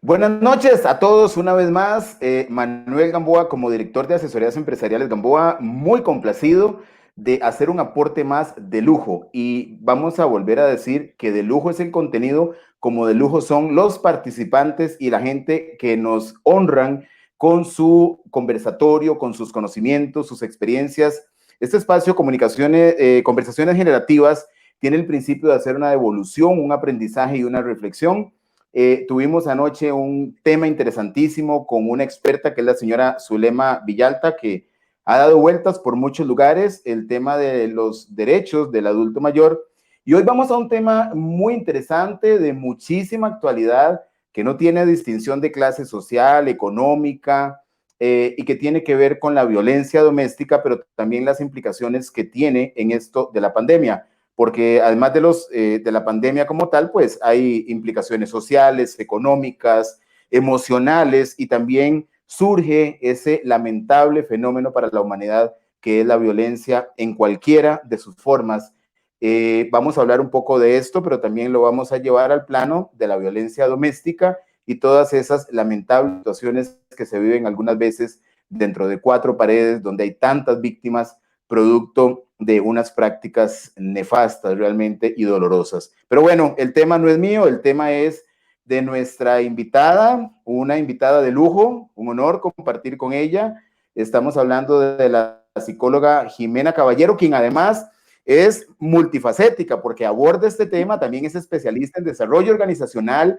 Buenas noches a todos una vez más. Manuel Gamboa como director de asesorías empresariales Gamboa, muy complacido de hacer un aporte más de lujo. Y vamos a volver a decir que de lujo es el contenido, como de lujo son los participantes y la gente que nos honran con su conversatorio, con sus conocimientos, sus experiencias. Este espacio, conversaciones generativas, tiene el principio de hacer una devolución, un aprendizaje y una reflexión. Tuvimos anoche un tema interesantísimo con una experta que es la señora Zulema Villalta, que ha dado vueltas por muchos lugares, el tema de los derechos del adulto mayor. Y hoy vamos a un tema muy interesante, de muchísima actualidad, que no tiene distinción de clase social, económica, y que tiene que ver con la violencia doméstica, pero también las implicaciones que tiene en esto de la pandemia, porque además de la pandemia como tal, pues hay implicaciones sociales, económicas, emocionales, y también surge ese lamentable fenómeno para la humanidad que es la violencia en cualquiera de sus formas. Vamos a hablar un poco de esto, pero también lo vamos a llevar al plano de la violencia doméstica y todas esas lamentables situaciones que se viven algunas veces dentro de cuatro paredes, donde hay tantas víctimas producto de unas prácticas nefastas realmente y dolorosas. Pero bueno, el tema no es mío, el tema es de nuestra invitada, una invitada de lujo, un honor compartir con ella. Estamos hablando de la psicóloga Jimena Caballero, quien además es multifacética porque aborda este tema, también es especialista en desarrollo organizacional.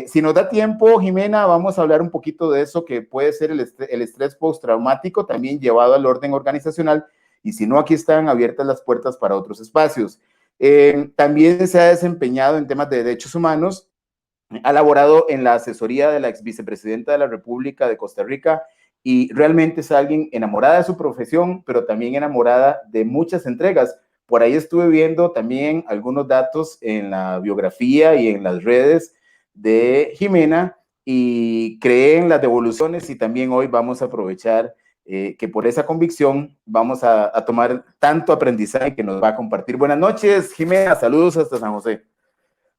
Si nos da tiempo, Jimena, vamos a hablar un poquito de eso que puede ser el estrés postraumático, también llevado al orden organizacional, y si no, aquí están abiertas las puertas para otros espacios. También se ha desempeñado en temas de derechos humanos, ha laborado en la asesoría de la ex vicepresidenta de la República de Costa Rica, y realmente es alguien enamorada de su profesión, pero también enamorada de muchas entregas. Por ahí estuve viendo también algunos datos en la biografía y en las redes de Jimena, y creé en las devoluciones, y también hoy vamos a aprovechar que por esa convicción vamos a tomar tanto aprendizaje que nos va a compartir. Buenas noches, Jimena, saludos hasta San José.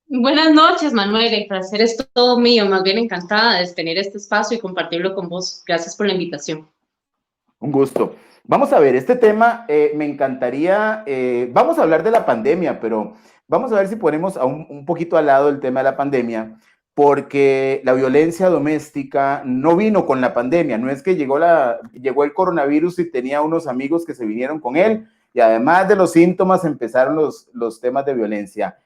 Buenas noches, Manuel. El placer es todo mío. Más bien encantada de tener este espacio y compartirlo con vos. Gracias por la invitación. Un gusto. Vamos a ver, este tema me encantaría, vamos a hablar de la pandemia, pero vamos a ver si ponemos un poquito al lado el tema de la pandemia, porque la violencia doméstica no vino con la pandemia, no es que llegó el coronavirus y tenía unos amigos que se vinieron con él, y además de los síntomas empezaron los temas de violencia.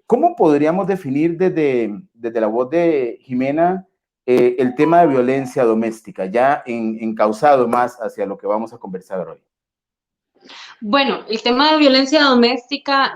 ¿Cómo podríamos definir desde la voz de Jimena el tema de violencia doméstica, ya encauzado más hacia lo que vamos a conversar hoy? Bueno, el tema de violencia doméstica,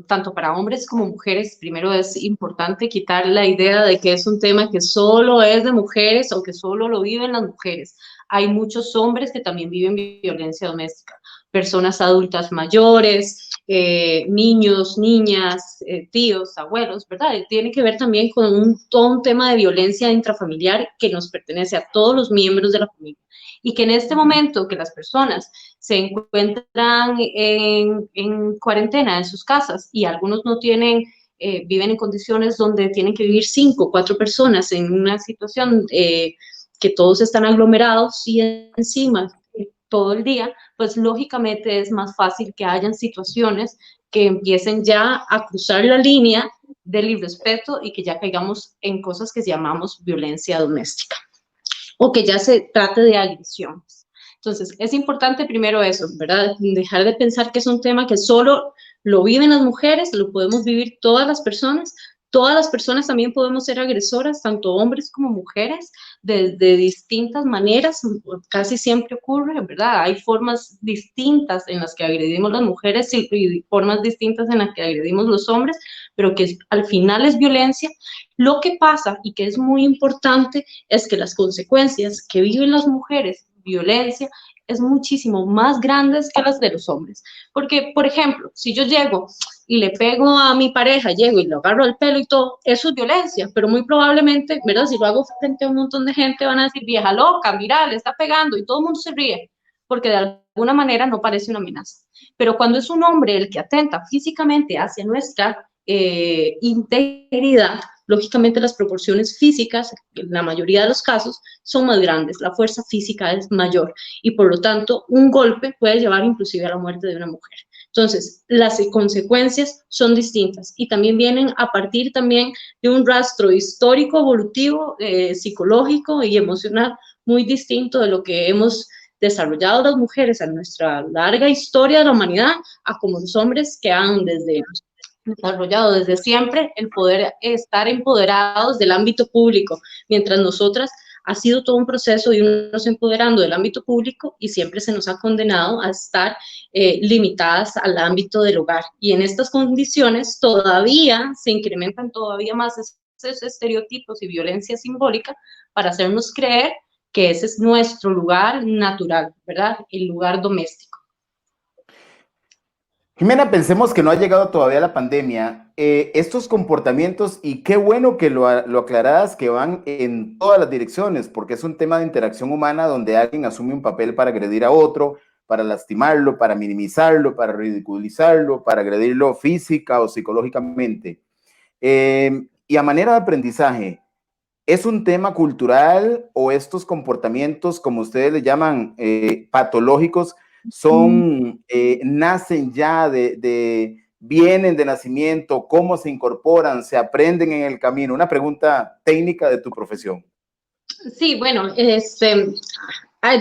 tanto para hombres como mujeres, primero es importante quitar la idea de que es un tema que solo es de mujeres o que solo lo viven las mujeres. Hay muchos hombres que también viven violencia doméstica, personas adultas mayores, niños, niñas, tíos, abuelos, ¿verdad? Tiene que ver también con todo un tema de violencia intrafamiliar que nos pertenece a todos los miembros de la familia y que en este momento que las personas se encuentran en cuarentena en sus casas y algunos no tienen, viven en condiciones donde tienen que vivir 5 o 4 personas en una situación que todos están aglomerados y encima todo el día, pues lógicamente es más fácil que hayan situaciones que empiecen ya a cruzar la línea del irrespeto y que ya caigamos en cosas que llamamos violencia doméstica o que ya se trate de agresiones. Entonces, es importante primero eso, ¿verdad? Dejar de pensar que es un tema que solo lo viven las mujeres, lo podemos vivir todas las personas también podemos ser agresoras, tanto hombres como mujeres, de distintas maneras, casi siempre ocurre, ¿verdad? Hay formas distintas en las que agredimos las mujeres y formas distintas en las que agredimos los hombres, pero que al final es violencia. Lo que pasa, y que es muy importante, es que las consecuencias que viven las mujeres, violencia, es muchísimo más grandes que las de los hombres. Porque, por ejemplo, si yo llego y le pego a mi pareja, llego y lo agarro al pelo y todo, eso es violencia, pero muy probablemente, ¿verdad? Si lo hago frente a un montón de gente, van a decir, vieja loca, mira, le está pegando, y todo el mundo se ríe, porque de alguna manera no parece una amenaza. Pero cuando es un hombre el que atenta físicamente hacia nuestra integridad, lógicamente las proporciones físicas, en la mayoría de los casos, son más grandes, la fuerza física es mayor y por lo tanto un golpe puede llevar inclusive a la muerte de una mujer. Entonces, las consecuencias son distintas y también vienen a partir también de un rastro histórico, evolutivo, psicológico y emocional muy distinto de lo que hemos desarrollado las mujeres en nuestra larga historia de la humanidad a como los hombres que han desarrollado desde siempre el poder estar empoderados del ámbito público, mientras nosotras ha sido todo un proceso de irnos empoderando del ámbito público y siempre se nos ha condenado a estar limitadas al ámbito del hogar. Y en estas condiciones todavía se incrementan todavía más esos estereotipos y violencia simbólica para hacernos creer que ese es nuestro lugar natural, ¿verdad? El lugar doméstico. Jimena, pensemos que no ha llegado todavía la pandemia. Estos comportamientos, y qué bueno que lo aclaradas, que van en todas las direcciones, porque es un tema de interacción humana donde alguien asume un papel para agredir a otro, para lastimarlo, para minimizarlo, para ridiculizarlo, para agredirlo física o psicológicamente. Y a manera de aprendizaje, ¿es un tema cultural o estos comportamientos, como ustedes le llaman, patológicos, nacen ya vienen de nacimiento? ¿Cómo se incorporan? ¿Se aprenden en el camino? Una pregunta técnica de tu profesión. Sí, bueno,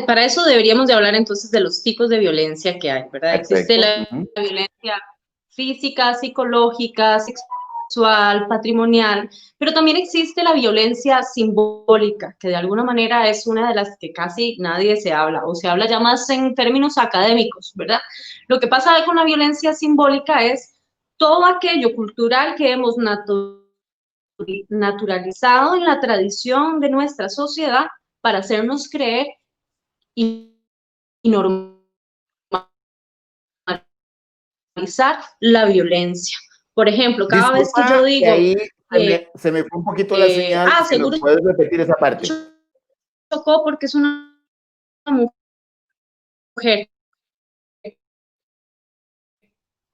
para eso deberíamos de hablar entonces de los tipos de violencia que hay, ¿verdad? Existe Perfecto. la violencia física, psicológica, sexual, patrimonial, pero también existe la violencia simbólica, que de alguna manera es una de las que casi nadie se habla, o se habla ya más en términos académicos, ¿verdad? Lo que pasa con la violencia simbólica es todo aquello cultural que hemos naturalizado en la tradición de nuestra sociedad para hacernos creer y normalizar la violencia. Por ejemplo, cada vez que yo Disculpa que digo, ahí se me fue un poquito la señal. Si me seguro puedes repetir esa parte. chocó porque es una mujer,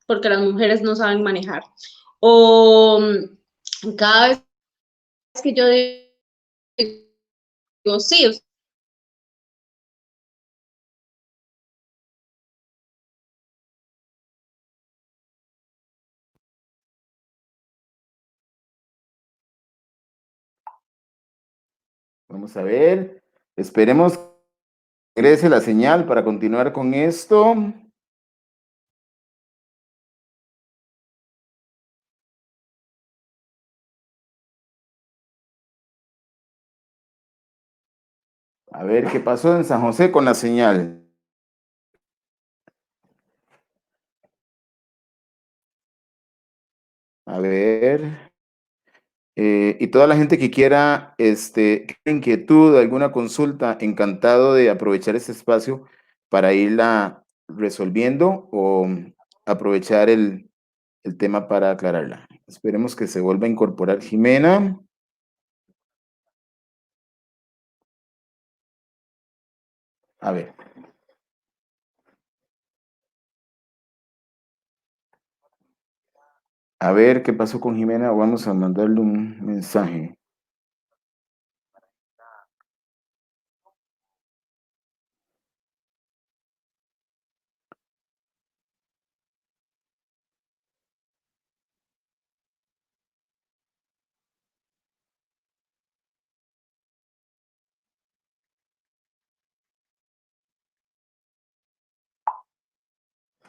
porque las mujeres no saben manejar. O cada vez que yo digo, sí, Vamos a ver. Esperemos que regrese la señal para continuar con esto. A ver qué pasó en San José con la señal. A ver. Y toda la gente que quiera, inquietud, alguna consulta, encantado de aprovechar este espacio para irla resolviendo o aprovechar el tema para aclararla. Esperemos que se vuelva a incorporar Jimena. A ver. A ver qué pasó con Jimena. Vamos a mandarle un mensaje.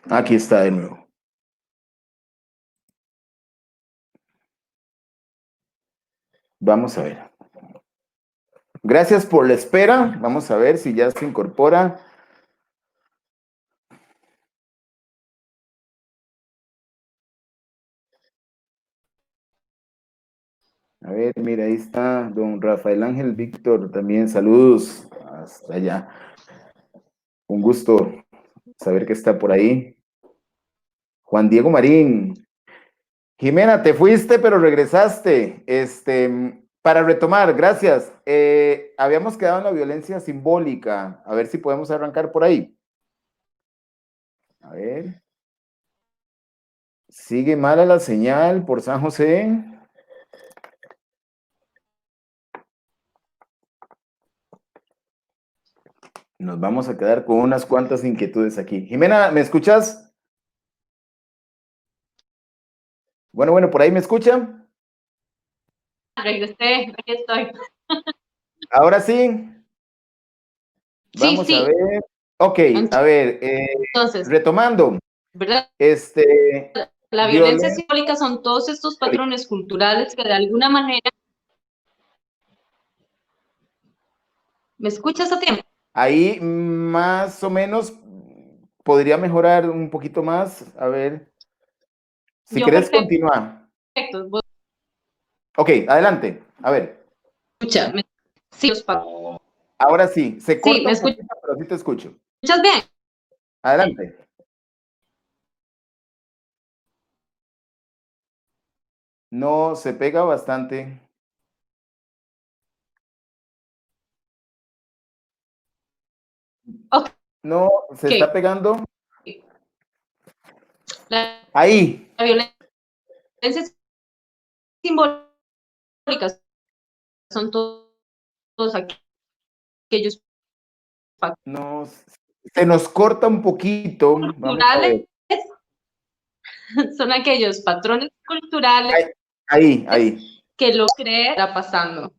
Aquí está de nuevo. Vamos a ver. Gracias por la espera. Vamos a ver si ya se incorpora. A ver, mira, ahí está don Rafael Ángel Víctor, también saludos hasta allá. Un gusto saber que está por ahí. Juan Diego Marín. Jimena, te fuiste, pero regresaste. Para retomar, gracias. Habíamos quedado en la violencia simbólica. A ver si podemos arrancar por ahí. A ver. Sigue mala la señal por San José. Nos vamos a quedar con unas cuantas inquietudes aquí. Jimena, ¿me escuchas? Bueno, por ahí me escucha. Regresé, aquí estoy. Ahora sí, Sí, vamos a sí. ver. Ok, a ver, Entonces, retomando, ¿verdad? este, La violencia violencia. simbólica son todos estos patrones culturales que de alguna manera... ¿Me escuchas a tiempo? Ahí más o menos podría mejorar un poquito más. A ver, si Yo querés perfecto. continuar. Vos Ok, adelante. A ver, escucha, sí, ahora sí, se sí, corta ¿me un poquito, pero sí te escucho. escuchas bien? Adelante. No, se pega bastante. Ok. No, se está pegando. La, Ahí. la violencia simbólica son todos aquellos No, se nos corta un poquito. Vamos a culturales, ver. son aquellos patrones culturales Ahí. que lo cree está pasando.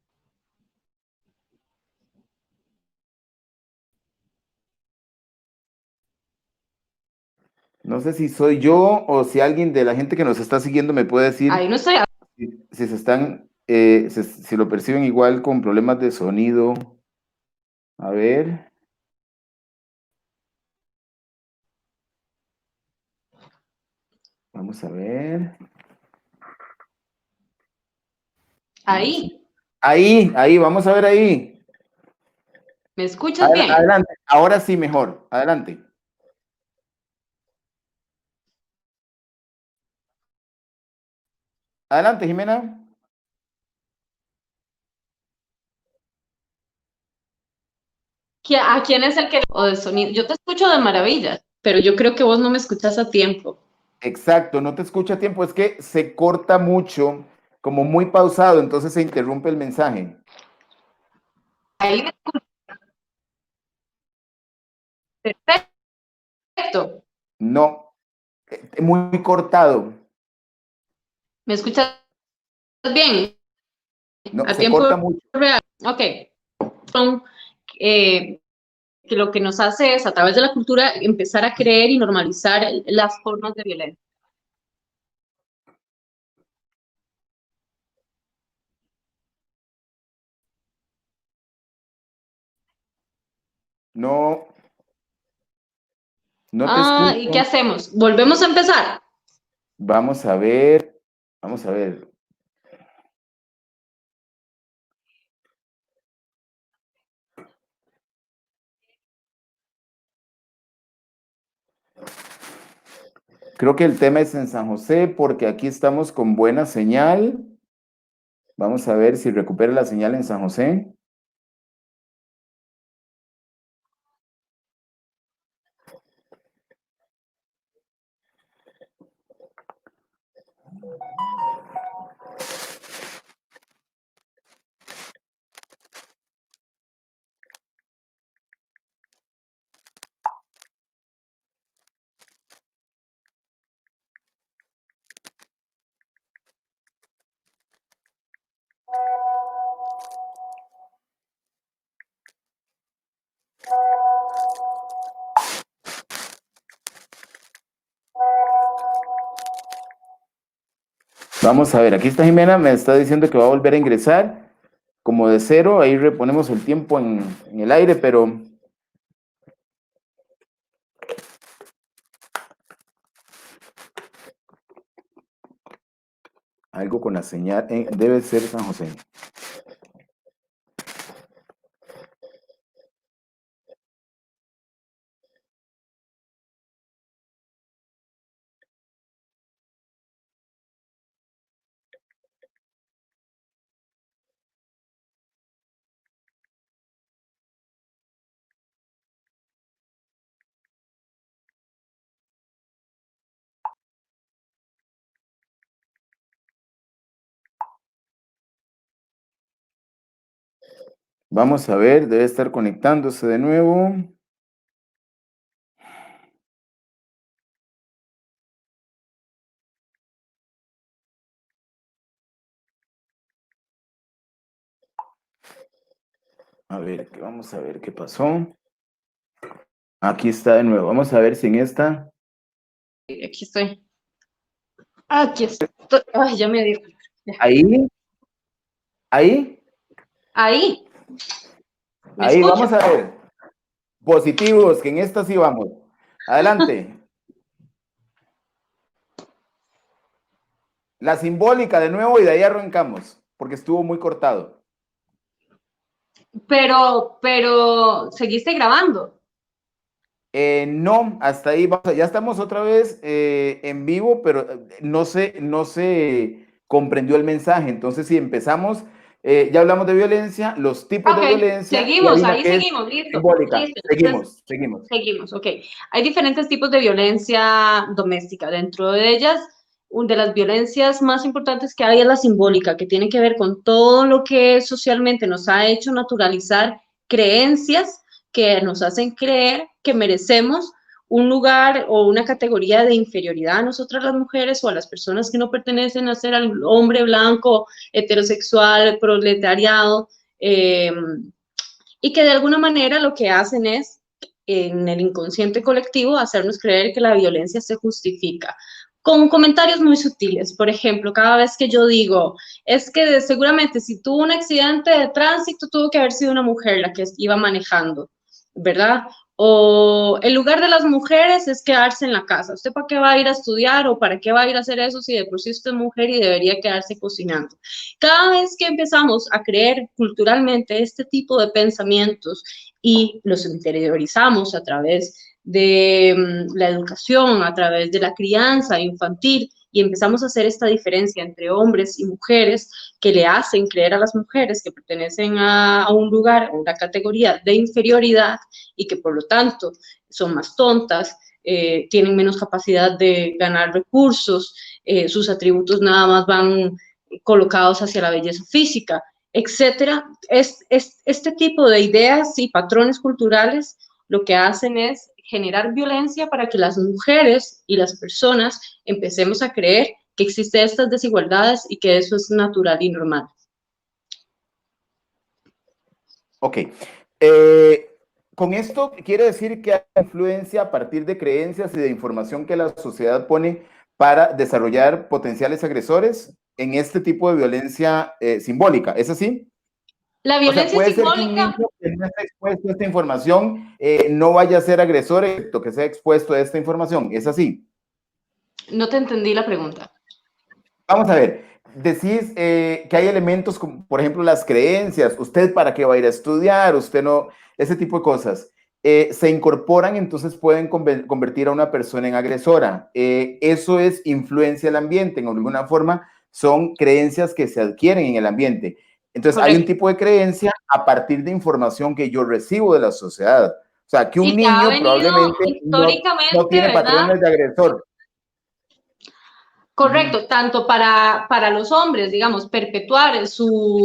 No sé si soy yo o si alguien de la gente que nos está siguiendo me puede Ahí decir no estoy. si se están, si lo perciben igual con problemas de sonido. A ver, vamos a ver. Vamos. Ahí. Ahí, vamos a ver ahí. ¿Me escuchas bien? Adelante. Ahora sí, mejor. Adelante. Adelante, Jimena. ¿A quién es el que o de sonido? Yo te escucho de maravilla, pero yo creo que vos no me escuchas a tiempo. Exacto, no te escucha a tiempo, es que se corta mucho, como muy pausado, entonces se interrumpe el mensaje. Ahí me perfecto. No, muy cortado. ¿Me escuchas bien? No, A se tiempo corta mucho. real. Ok. Son, que lo que nos hace es, a través de la cultura, empezar a creer y normalizar las formas de violencia. No, no te Ah, ¿y qué escucho. hacemos? ¿Volvemos a empezar? Vamos a ver, vamos a ver. Creo que el tema es en San José porque aquí estamos con buena señal. Vamos a ver si recupera la señal en San José. Vamos a ver, aquí está Jimena, me está diciendo que va a volver a ingresar como de cero, ahí reponemos el tiempo en el aire, pero algo con la señal, debe ser San José. Vamos a ver, debe estar conectándose de nuevo. A ver, vamos a ver qué pasó. Aquí está de nuevo. Vamos a ver si en esta. Aquí estoy. Aquí estoy. Ay, ya me dio. Ya. Ahí, ahí, Ahí. ¿Me ahí, escucha? vamos a ver. Positivos, que en esta sí vamos. Adelante. La simbólica de nuevo y de ahí arrancamos, porque estuvo muy cortado. Pero, ¿seguiste grabando? No, hasta ahí vamos. Ya estamos otra vez en vivo, pero no se comprendió el mensaje. Entonces, si empezamos, ya hablamos de violencia, los tipos de Ok, violencia, y hay seguimos, una ahí que es seguimos, listo, simbólica. listo. Entonces, Seguimos. seguimos, ok. Hay diferentes tipos de violencia doméstica. Dentro de ellas, una de las violencias más importantes que hay es la simbólica, que tiene que ver con todo lo que socialmente nos ha hecho naturalizar creencias que nos hacen creer que merecemos un lugar o una categoría de inferioridad a nosotras las mujeres o a las personas que no pertenecen a ser al hombre blanco, heterosexual, proletariado, eh, y que de alguna manera lo que hacen es, en el inconsciente colectivo, hacernos creer que la violencia se justifica. Con comentarios muy sutiles, por ejemplo, cada vez que yo digo, es que seguramente si tuvo un accidente de tránsito, tuvo que haber sido una mujer la que iba manejando, ¿verdad? O el lugar de las mujeres es quedarse en la casa. ¿Usted para qué va a ir a estudiar o para qué va a ir a hacer eso si de por sí usted es mujer y debería quedarse cocinando? Cada vez que empezamos a creer culturalmente este tipo de pensamientos y los interiorizamos a través de la educación, a través de la crianza infantil, y empezamos a hacer esta diferencia entre hombres y mujeres que le hacen creer a las mujeres que pertenecen a un lugar, a una categoría de inferioridad y que por lo tanto son más tontas, tienen menos capacidad de ganar recursos, sus atributos nada más van colocados hacia la belleza física, etcétera. Este tipo de ideas y patrones culturales lo que hacen es generar violencia para que las mujeres y las personas empecemos a creer que existen estas desigualdades y que eso es natural y normal. Ok. Con esto quiere decir que hay influencia a partir de creencias y de información que la sociedad pone para desarrollar potenciales agresores en este tipo de violencia simbólica. ¿Es así? La O sea, violencia puede ser que un simbólica, niño que no esté expuesto a esta información no vaya a ser agresor, excepto que sea expuesto a esta información. ¿Es así? no te entendí la pregunta. Vamos a ver, decís que hay elementos como, por ejemplo, las creencias, usted para qué va a ir a estudiar, usted no, ese tipo de cosas, se incorporan, entonces pueden convertir a una persona en agresora. Eso es influencia del ambiente, en alguna forma son creencias que se adquieren en el ambiente. Entonces hay un Correcto. tipo de creencia a partir de información que yo recibo de la sociedad. O sea, que un Y que ha niño venido probablemente no históricamente, tiene ¿verdad? patrones de agresor. Ujú. Correcto, tanto para los hombres, digamos, perpetuar su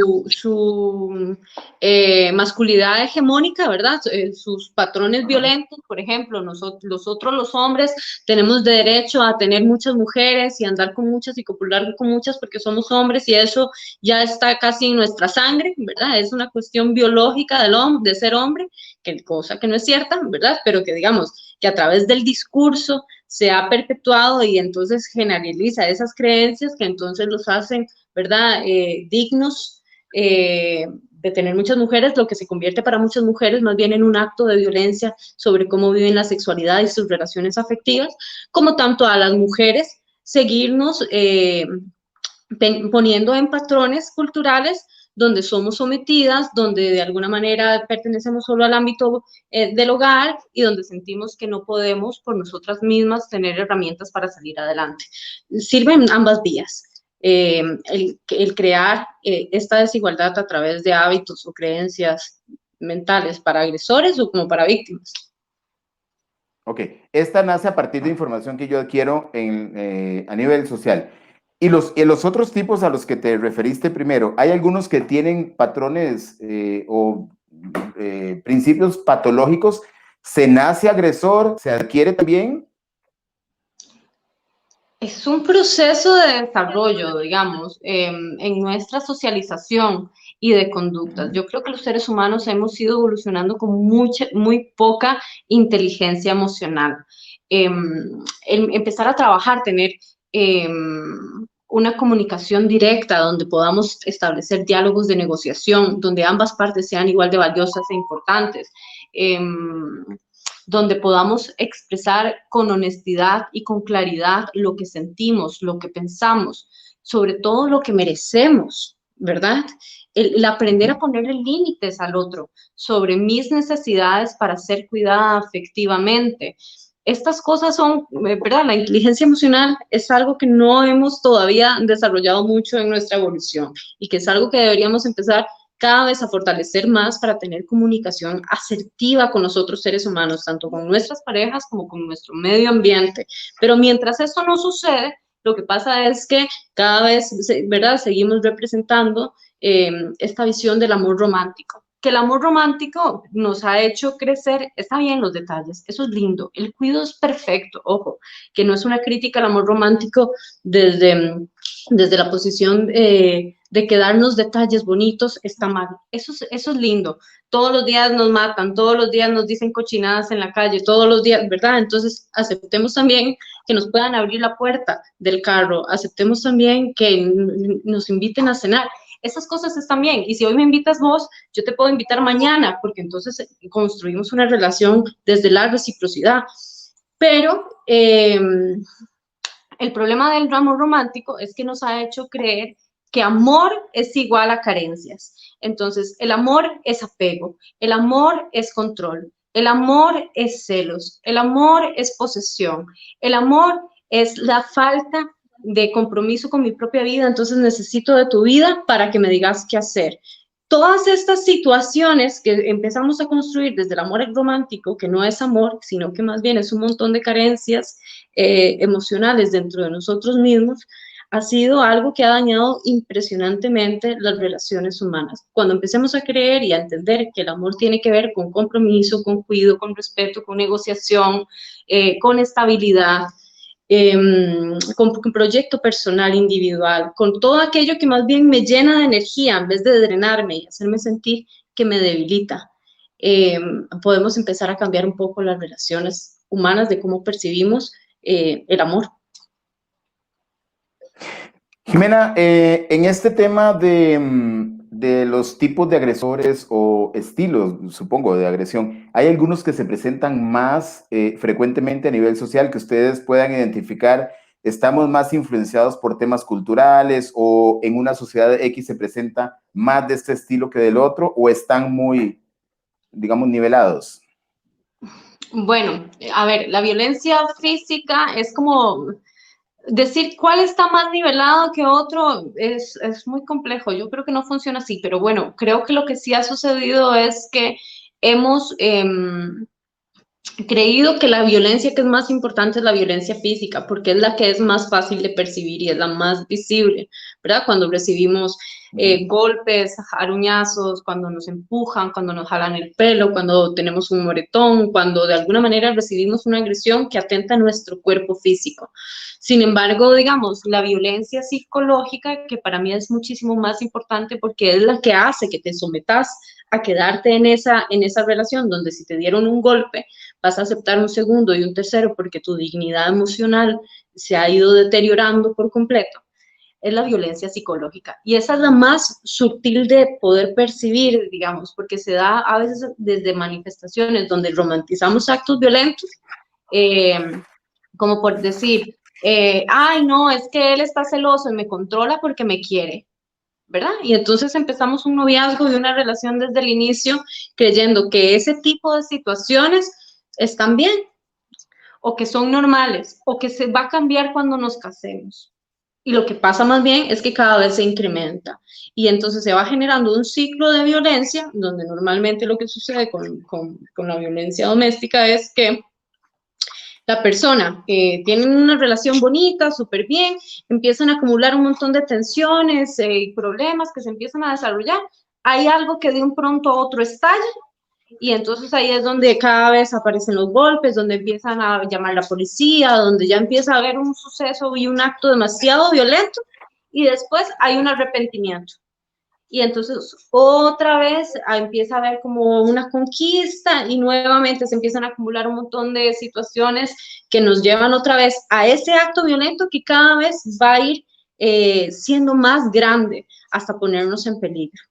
masculinidad hegemónica, ¿verdad? Sus patrones Ajá. violentos, por ejemplo, nosotros los hombres tenemos derecho a tener muchas mujeres y andar con muchas y copular con muchas porque somos hombres y eso ya está casi en nuestra sangre, ¿verdad? Es una cuestión biológica de ser hombre, que cosa que no es cierta, ¿verdad? Pero que digamos que a través del discurso se ha perpetuado y entonces generaliza esas creencias que entonces los hacen, ¿verdad?, dignos de tener muchas mujeres, lo que se convierte para muchas mujeres más bien en un acto de violencia sobre cómo viven la sexualidad y sus relaciones afectivas, como tanto a las mujeres seguirnos poniendo en patrones culturales donde somos sometidas, donde de alguna manera pertenecemos solo al ámbito del hogar y donde sentimos que no podemos por nosotras mismas tener herramientas para salir adelante. Sirven ambas vías. El crear esta desigualdad a través de hábitos o creencias mentales para agresores o como para víctimas. Ok, esta nace a partir de información que yo adquiero a nivel social. Y los otros tipos a los que te referiste primero, hay algunos que tienen patrones o principios patológicos, ¿se nace agresor? ¿Se adquiere también? Es un proceso de desarrollo, digamos, en nuestra socialización y de conductas. Yo creo que los seres humanos hemos ido evolucionando con muy poca inteligencia emocional. Empezar a trabajar, tener una comunicación directa donde podamos establecer diálogos de negociación, donde ambas partes sean igual de valiosas e importantes. Donde podamos expresar con honestidad y con claridad lo que sentimos, lo que pensamos, sobre todo lo que merecemos, ¿verdad? El aprender a ponerle límites al otro sobre mis necesidades para ser cuidada afectivamente. Estas cosas son, ¿verdad? La inteligencia emocional es algo que no hemos todavía desarrollado mucho en nuestra evolución y que es algo que deberíamos empezar cada vez a fortalecer más para tener comunicación asertiva con los otros seres humanos, tanto con nuestras parejas como con nuestro medio ambiente. Pero mientras eso no sucede, lo que pasa es que cada vez, ¿verdad?, seguimos representando esta visión del amor romántico. Que el amor romántico nos ha hecho crecer, está bien los detalles, eso es lindo, el cuidado es perfecto, ojo, que no es una crítica al amor romántico desde la posición de que darnos detalles bonitos está mal. Eso es lindo. Todos los días nos matan, todos los días nos dicen cochinadas en la calle, todos los días, ¿verdad? Entonces, aceptemos también que nos puedan abrir la puerta del carro, aceptemos también que nos inviten a cenar. Esas cosas están bien. Y si hoy me invitas vos, yo te puedo invitar mañana, porque entonces construimos una relación desde la reciprocidad. Pero el problema del amor romántico es que nos ha hecho creer que amor es igual a carencias. Entonces, el amor es apego, el amor es control, el amor es celos, el amor es posesión, el amor es la falta de compromiso con mi propia vida, entonces necesito de tu vida para que me digas qué hacer. Todas estas situaciones que empezamos a construir desde el amor romántico, que no es amor, sino que más bien es un montón de carencias emocionales dentro de nosotros mismos, ha sido algo que ha dañado impresionantemente las relaciones humanas. Cuando empecemos a creer y a entender que el amor tiene que ver con compromiso, con cuidado, con respeto, con negociación, con estabilidad, con un proyecto personal, individual, con todo aquello que más bien me llena de energía en vez de drenarme y hacerme sentir que me debilita. Podemos empezar a cambiar un poco las relaciones humanas de cómo percibimos el amor. Jimena, en este tema de los tipos de agresores o estilos, supongo, de agresión, ¿hay algunos que se presentan más frecuentemente a nivel social que ustedes puedan identificar? ¿Estamos más influenciados por temas culturales o en una sociedad X se presenta más de este estilo que del otro o están muy, digamos, nivelados? Bueno, a ver, la violencia física es como decir cuál está más nivelado que otro es muy complejo. Yo creo que no funciona así, pero bueno, creo que lo que sí ha sucedido es que hemos creído que la violencia que es más importante es la violencia física, porque es la que es más fácil de percibir y es la más visible, ¿verdad? Cuando recibimos golpes, aruñazos, cuando nos empujan, cuando nos jalan el pelo, cuando tenemos un moretón, cuando de alguna manera recibimos una agresión que atenta a nuestro cuerpo físico. Sin embargo, digamos, la violencia psicológica, que para mí es muchísimo más importante porque es la que hace que te sometas a quedarte en esa relación donde si te dieron un golpe, vas a aceptar un segundo y un tercero porque tu dignidad emocional se ha ido deteriorando por completo, es la violencia psicológica. Y esa es la más sutil de poder percibir, digamos, porque se da a veces desde manifestaciones donde romantizamos actos violentos, eh, como por decir, ay, no, es que él está celoso y me controla porque me quiere, ¿verdad? Y entonces empezamos un noviazgo y una relación desde el inicio creyendo que ese tipo de situaciones están bien, o que son normales, o que se va a cambiar cuando nos casemos. Y lo que pasa más bien es que cada vez se incrementa. Y entonces se va generando un ciclo de violencia, donde normalmente lo que sucede con la violencia doméstica es que la persona tienen una relación bonita, súper bien, empiezan a acumular un montón de tensiones y problemas que se empiezan a desarrollar hay algo que de un pronto a otro estalla y entonces ahí es donde cada vez aparecen los golpes, donde empiezan a llamar a la policía, donde ya empieza a haber un suceso y un acto demasiado violento y después hay un arrepentimiento. Y entonces otra vez empieza a haber como una conquista y nuevamente se empiezan a acumular un montón de situaciones que nos llevan otra vez a ese acto violento que cada vez va a ir siendo más grande hasta ponernos en peligro.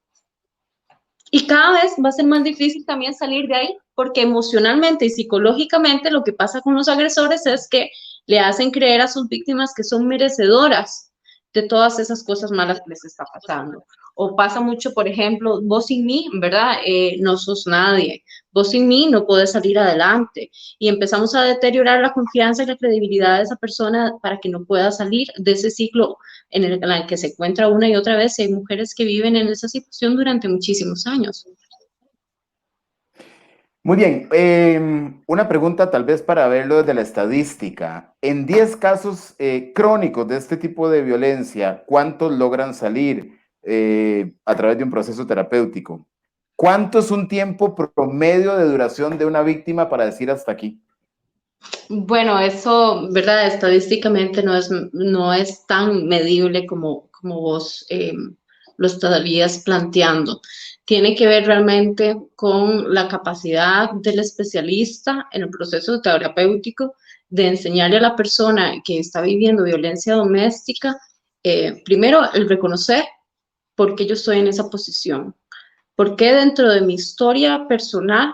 Y cada vez va a ser más difícil también salir de ahí, porque emocionalmente y psicológicamente lo que pasa con los agresores es que le hacen creer a sus víctimas que son merecedoras de todas esas cosas malas que les está pasando. O pasa mucho, por ejemplo, vos sin mí, ¿verdad? No sos nadie. Vos sin mí no podés salir adelante. Y empezamos a deteriorar la confianza y la credibilidad de esa persona para que no pueda salir de ese ciclo en el que se encuentra una y otra vez. Hay mujeres que viven en esa situación durante muchísimos años. Muy bien, una pregunta tal vez para verlo desde la estadística. En 10 casos crónicos de este tipo de violencia, ¿cuántos logran salir a través de un proceso terapéutico? ¿Cuánto es un tiempo promedio de duración de una víctima para decir hasta aquí? Bueno, eso, ¿verdad? Estadísticamente no es tan medible como vos lo estarías planteando. Tiene que ver realmente con la capacidad del especialista en el proceso terapéutico de enseñarle a la persona que está viviendo violencia doméstica, primero, el reconocer por qué yo estoy en esa posición, por qué dentro de mi historia personal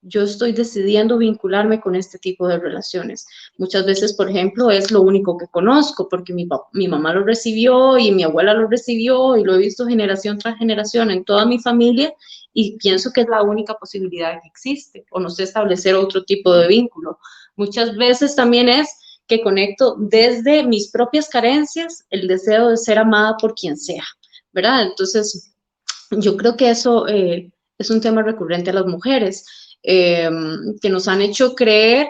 yo estoy decidiendo vincularme con este tipo de relaciones. Muchas veces, por ejemplo, es lo único que conozco, porque mi mamá lo recibió y mi abuela lo recibió y lo he visto generación tras generación en toda mi familia y pienso que es la única posibilidad que existe, o no sé establecer otro tipo de vínculo. Muchas veces también es que conecto desde mis propias carencias el deseo de ser amada por quien sea, ¿verdad? Entonces, yo creo que eso es un tema recurrente a las mujeres, que nos han hecho creer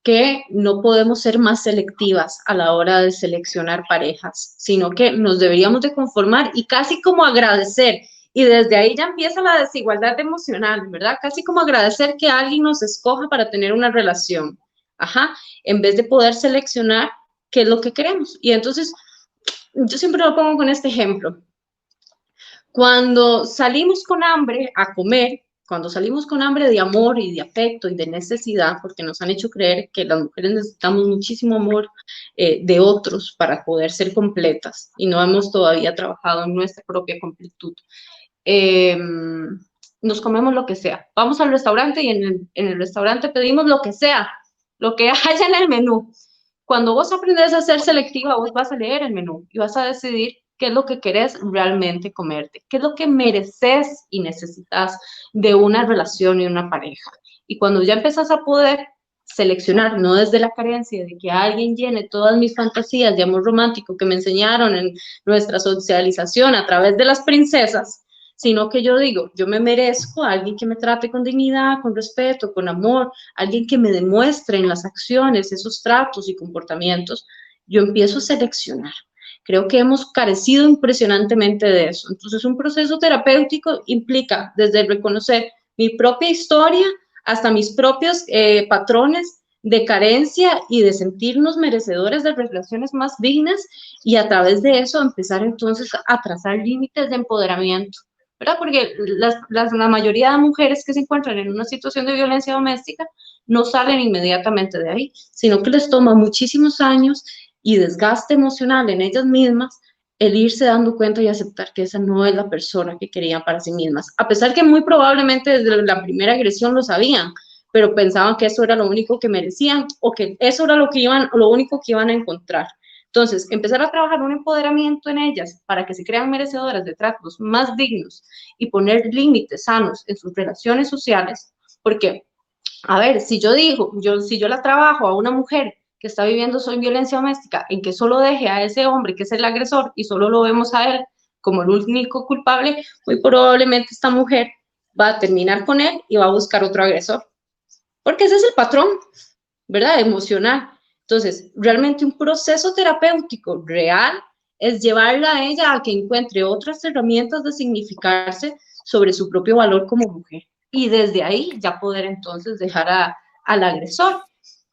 que no podemos ser más selectivas a la hora de seleccionar parejas, sino que nos deberíamos de conformar y casi como agradecer. Y desde ahí ya empieza la desigualdad emocional, ¿verdad? Casi como agradecer que alguien nos escoja para tener una relación. Ajá, en vez de poder seleccionar qué es lo que queremos. Y entonces, yo siempre lo pongo con este ejemplo. Cuando salimos con hambre a comer, cuando salimos con hambre de amor y de afecto y de necesidad, porque nos han hecho creer que las mujeres necesitamos muchísimo amor de otros para poder ser completas y no hemos todavía trabajado en nuestra propia completud. Eh, Nos comemos lo que sea. Vamos al restaurante y en el restaurante pedimos lo que sea, lo que haya en el menú. Cuando vos aprendes a ser selectiva, vos vas a leer el menú y vas a decidir qué es lo que querés realmente comerte, qué es lo que mereces y necesitas de una relación y una pareja. Y cuando ya empezás a poder seleccionar, no desde la carencia de que alguien llene todas mis fantasías de amor romántico que me enseñaron en nuestra socialización a través de las princesas, sino que yo digo, yo me merezco a alguien que me trate con dignidad, con respeto, con amor, alguien que me demuestre en las acciones esos tratos y comportamientos, yo empiezo a seleccionar. Creo que hemos carecido impresionantemente de eso. Entonces, un proceso terapéutico implica desde reconocer mi propia historia hasta mis propios patrones de carencia y de sentirnos merecedores de relaciones más dignas y a través de eso empezar entonces a trazar límites de empoderamiento, ¿verdad? Porque la mayoría de mujeres que se encuentran en una situación de violencia doméstica no salen inmediatamente de ahí, sino que les toma muchísimos años y desgaste emocional en ellas mismas el irse dando cuenta y aceptar que esa no es la persona que querían para sí mismas, a pesar que muy probablemente desde la primera agresión lo sabían, pero pensaban que eso era lo único que merecían o que eso era lo único que iban a encontrar. Entonces, empezar a trabajar un empoderamiento en ellas para que se crean merecedoras de tratos más dignos y poner límites sanos en sus relaciones sociales, porque, a ver, si yo la trabajo a una mujer que está viviendo violencia doméstica, en que solo deje a ese hombre que es el agresor y solo lo vemos a él como el único culpable, muy probablemente esta mujer va a terminar con él y va a buscar otro agresor, porque ese es el patrón, ¿verdad? Emocional. Entonces, realmente un proceso terapéutico real es llevarla a ella a que encuentre otras herramientas de significarse sobre su propio valor como mujer. Y desde ahí ya poder entonces dejar al agresor.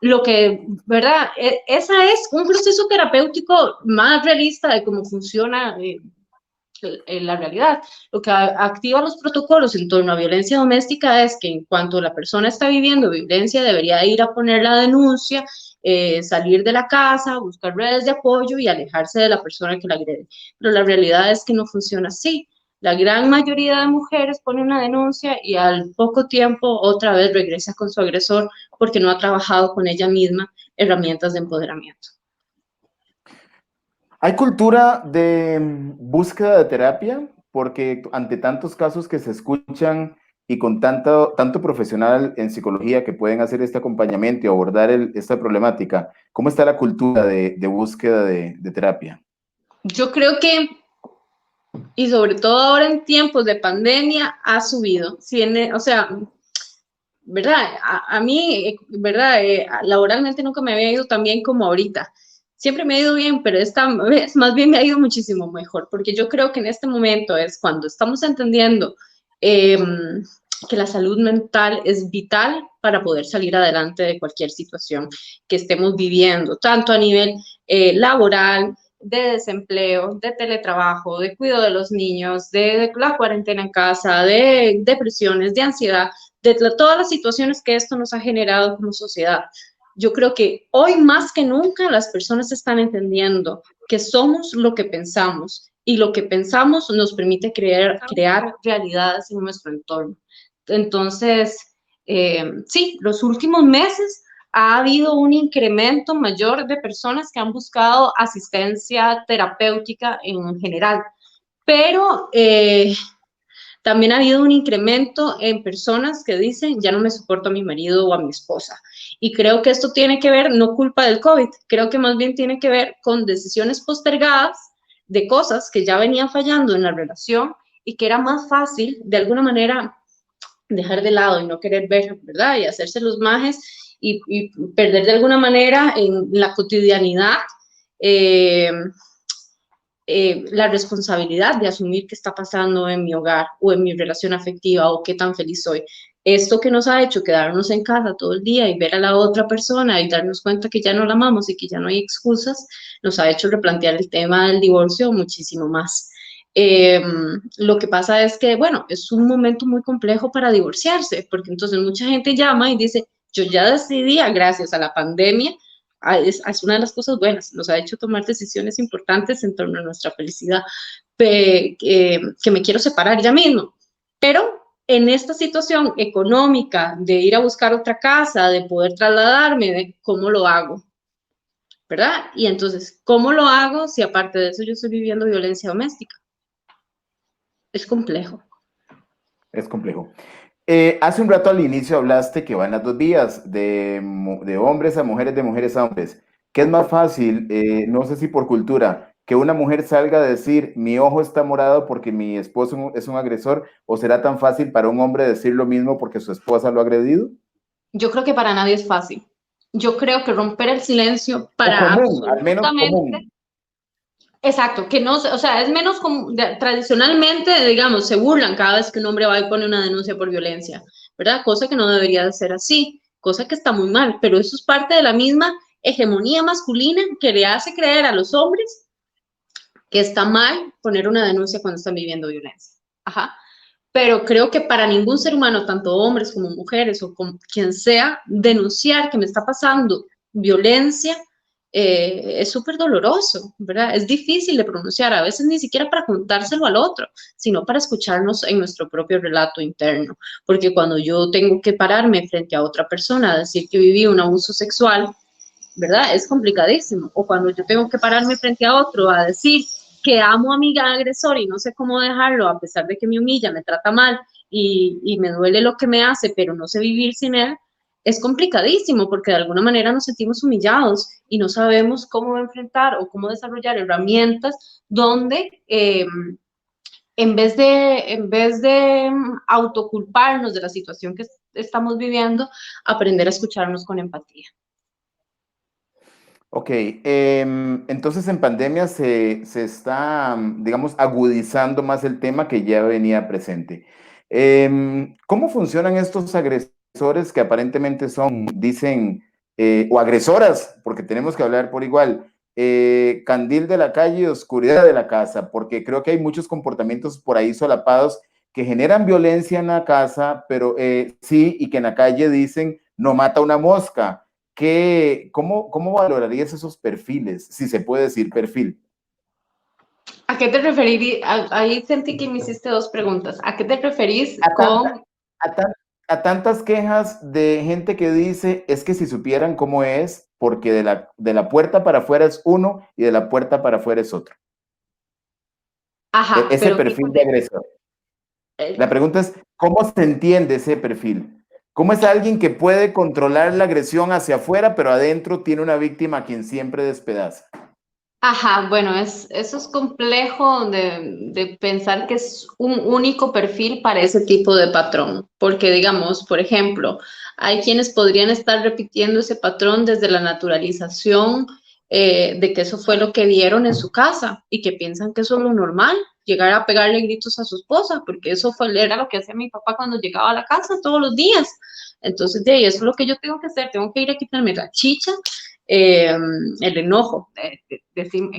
Lo que, ¿verdad? Esa es un proceso terapéutico más realista de cómo funciona en la realidad. Lo que activa los protocolos en torno a violencia doméstica es que en cuanto la persona está viviendo violencia, debería ir a poner la denuncia, salir de la casa, buscar redes de apoyo y alejarse de la persona que la agrede. Pero la realidad es que no funciona así. La gran mayoría de mujeres pone una denuncia y al poco tiempo otra vez regresa con su agresor porque no ha trabajado con ella misma herramientas de empoderamiento. ¿Hay cultura de búsqueda de terapia? Porque ante tantos casos que se escuchan y con tanto profesional en psicología que pueden hacer este acompañamiento y abordar esta problemática, ¿cómo está la cultura de búsqueda de terapia? Yo creo que, y sobre todo ahora en tiempos de pandemia, ha subido. O sea, ¿verdad? A mí, ¿verdad? Laboralmente nunca me había ido tan bien como ahorita. Siempre me ha ido bien, pero esta vez más bien me ha ido muchísimo mejor, porque yo creo que en este momento es cuando estamos entendiendo eh, que la salud mental es vital para poder salir adelante de cualquier situación que estemos viviendo, tanto a nivel laboral, de desempleo, de teletrabajo, de cuidado de los niños, de la cuarentena en casa, de depresiones, de ansiedad, de todas las situaciones que esto nos ha generado como sociedad. Yo creo que hoy más que nunca las personas están entendiendo que somos lo que pensamos y lo que pensamos nos permite crear realidades en nuestro entorno. Entonces, sí, los últimos meses ha habido un incremento mayor de personas que han buscado asistencia terapéutica en general, pero también ha habido un incremento en personas que dicen, ya no me soporto a mi marido o a mi esposa. Y creo que esto tiene que ver, no culpa del COVID, creo que más bien tiene que ver con decisiones postergadas de cosas que ya venían fallando en la relación y que era más fácil, de alguna manera, dejar de lado y no querer ver, ¿verdad? Y hacerse los majes y perder de alguna manera en la cotidianidad eh, la responsabilidad de asumir qué está pasando en mi hogar o en mi relación afectiva o qué tan feliz soy. Esto que nos ha hecho quedarnos en casa todo el día y ver a la otra persona y darnos cuenta que ya no la amamos y que ya no hay excusas, nos ha hecho replantear el tema del divorcio muchísimo más. Lo que pasa es que, bueno, es un momento muy complejo para divorciarse, porque entonces mucha gente llama y dice, yo ya decidí, gracias a la pandemia, es una de las cosas buenas, nos ha hecho tomar decisiones importantes en torno a nuestra felicidad, que me quiero separar ya mismo, pero en esta situación económica de ir a buscar otra casa, de poder trasladarme, de cómo lo hago, ¿verdad? Y entonces, ¿cómo lo hago si aparte de eso yo estoy viviendo violencia doméstica? Es complejo. Es complejo. Hace un rato al inicio hablaste que van las dos vías, de hombres a mujeres, de mujeres a hombres. ¿Qué es más fácil? No sé si por cultura, que una mujer salga a decir, mi ojo está morado porque mi esposo es un agresor, o será tan fácil para un hombre decir lo mismo porque su esposa lo ha agredido? Yo creo que para nadie es fácil. Yo creo que romper el silencio O para común, al menos absolutamente. común. Exacto, que no, o sea, es menos como, tradicionalmente, digamos, se burlan cada vez que un hombre va y pone una denuncia por violencia, ¿verdad? Cosa que no debería de ser así, cosa que está muy mal, pero eso es parte de la misma hegemonía masculina que le hace creer a los hombres que está mal poner una denuncia cuando están viviendo violencia. Ajá. Pero creo que para ningún ser humano, tanto hombres como mujeres o con quien sea, denunciar que me está pasando violencia es súper doloroso, ¿verdad? Es difícil de pronunciar, a veces ni siquiera para contárselo al otro, sino para escucharnos en nuestro propio relato interno, porque cuando yo tengo que pararme frente a otra persona a decir que viví un abuso sexual, ¿verdad? Es complicadísimo. O cuando yo tengo que pararme frente a otro a decir que amo a mi agresor y no sé cómo dejarlo, a pesar de que me humilla, me trata mal y me duele lo que me hace, pero no sé vivir sin él, es complicadísimo porque de alguna manera nos sentimos humillados y no sabemos cómo enfrentar o cómo desarrollar herramientas donde en vez de autoculparnos de la situación que estamos viviendo, aprender a escucharnos con empatía. Ok, entonces en pandemia se está, digamos, agudizando más el tema que ya venía presente. ¿Cómo funcionan estos agresores que aparentemente son, dicen, o agresoras, porque tenemos que hablar por igual, candil de la calle y oscuridad de la casa, porque creo que hay muchos comportamientos por ahí solapados que generan violencia en la casa, pero sí, y que en la calle dicen, no mata una mosca. ¿Cómo valorarías esos perfiles, si se puede decir perfil? ¿A qué te referís? Ahí sentí que me hiciste dos preguntas. ¿A qué te referís A, tanta- con... a, tan- a tantas quejas de gente que dice, es que si supieran cómo es, porque de la puerta para afuera es uno y de la puerta para afuera es otro. Ajá, Ese pero ¿qué perfil de agresor. La eh, pregunta es, ¿cómo se entiende ese perfil? ¿Cómo es alguien que puede controlar la agresión hacia afuera, pero adentro tiene una víctima a quien siempre despedaza? Ajá, bueno, eso es complejo de pensar que es un único perfil para ese tipo de patrón, porque digamos, por ejemplo, hay quienes podrían estar repitiendo ese patrón desde la naturalización de que eso fue lo que vieron en su casa y que piensan que eso es lo normal, llegar a pegarle gritos a su esposa, porque era lo que hacía mi papá cuando llegaba a la casa todos los días. Entonces, de ahí, eso es lo que yo tengo que hacer, tengo que ir a quitarme la chicha, eh, el enojo,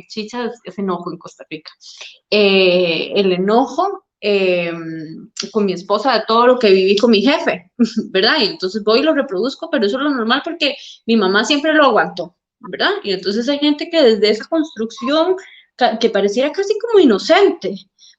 chicha es enojo en Costa Rica, el enojo con mi esposa de todo lo que viví con mi jefe, ¿verdad? Y entonces voy y lo reproduzco, pero eso es lo normal porque mi mamá siempre lo aguantó, ¿verdad? Y entonces hay gente que desde esa construcción que pareciera casi como inocente,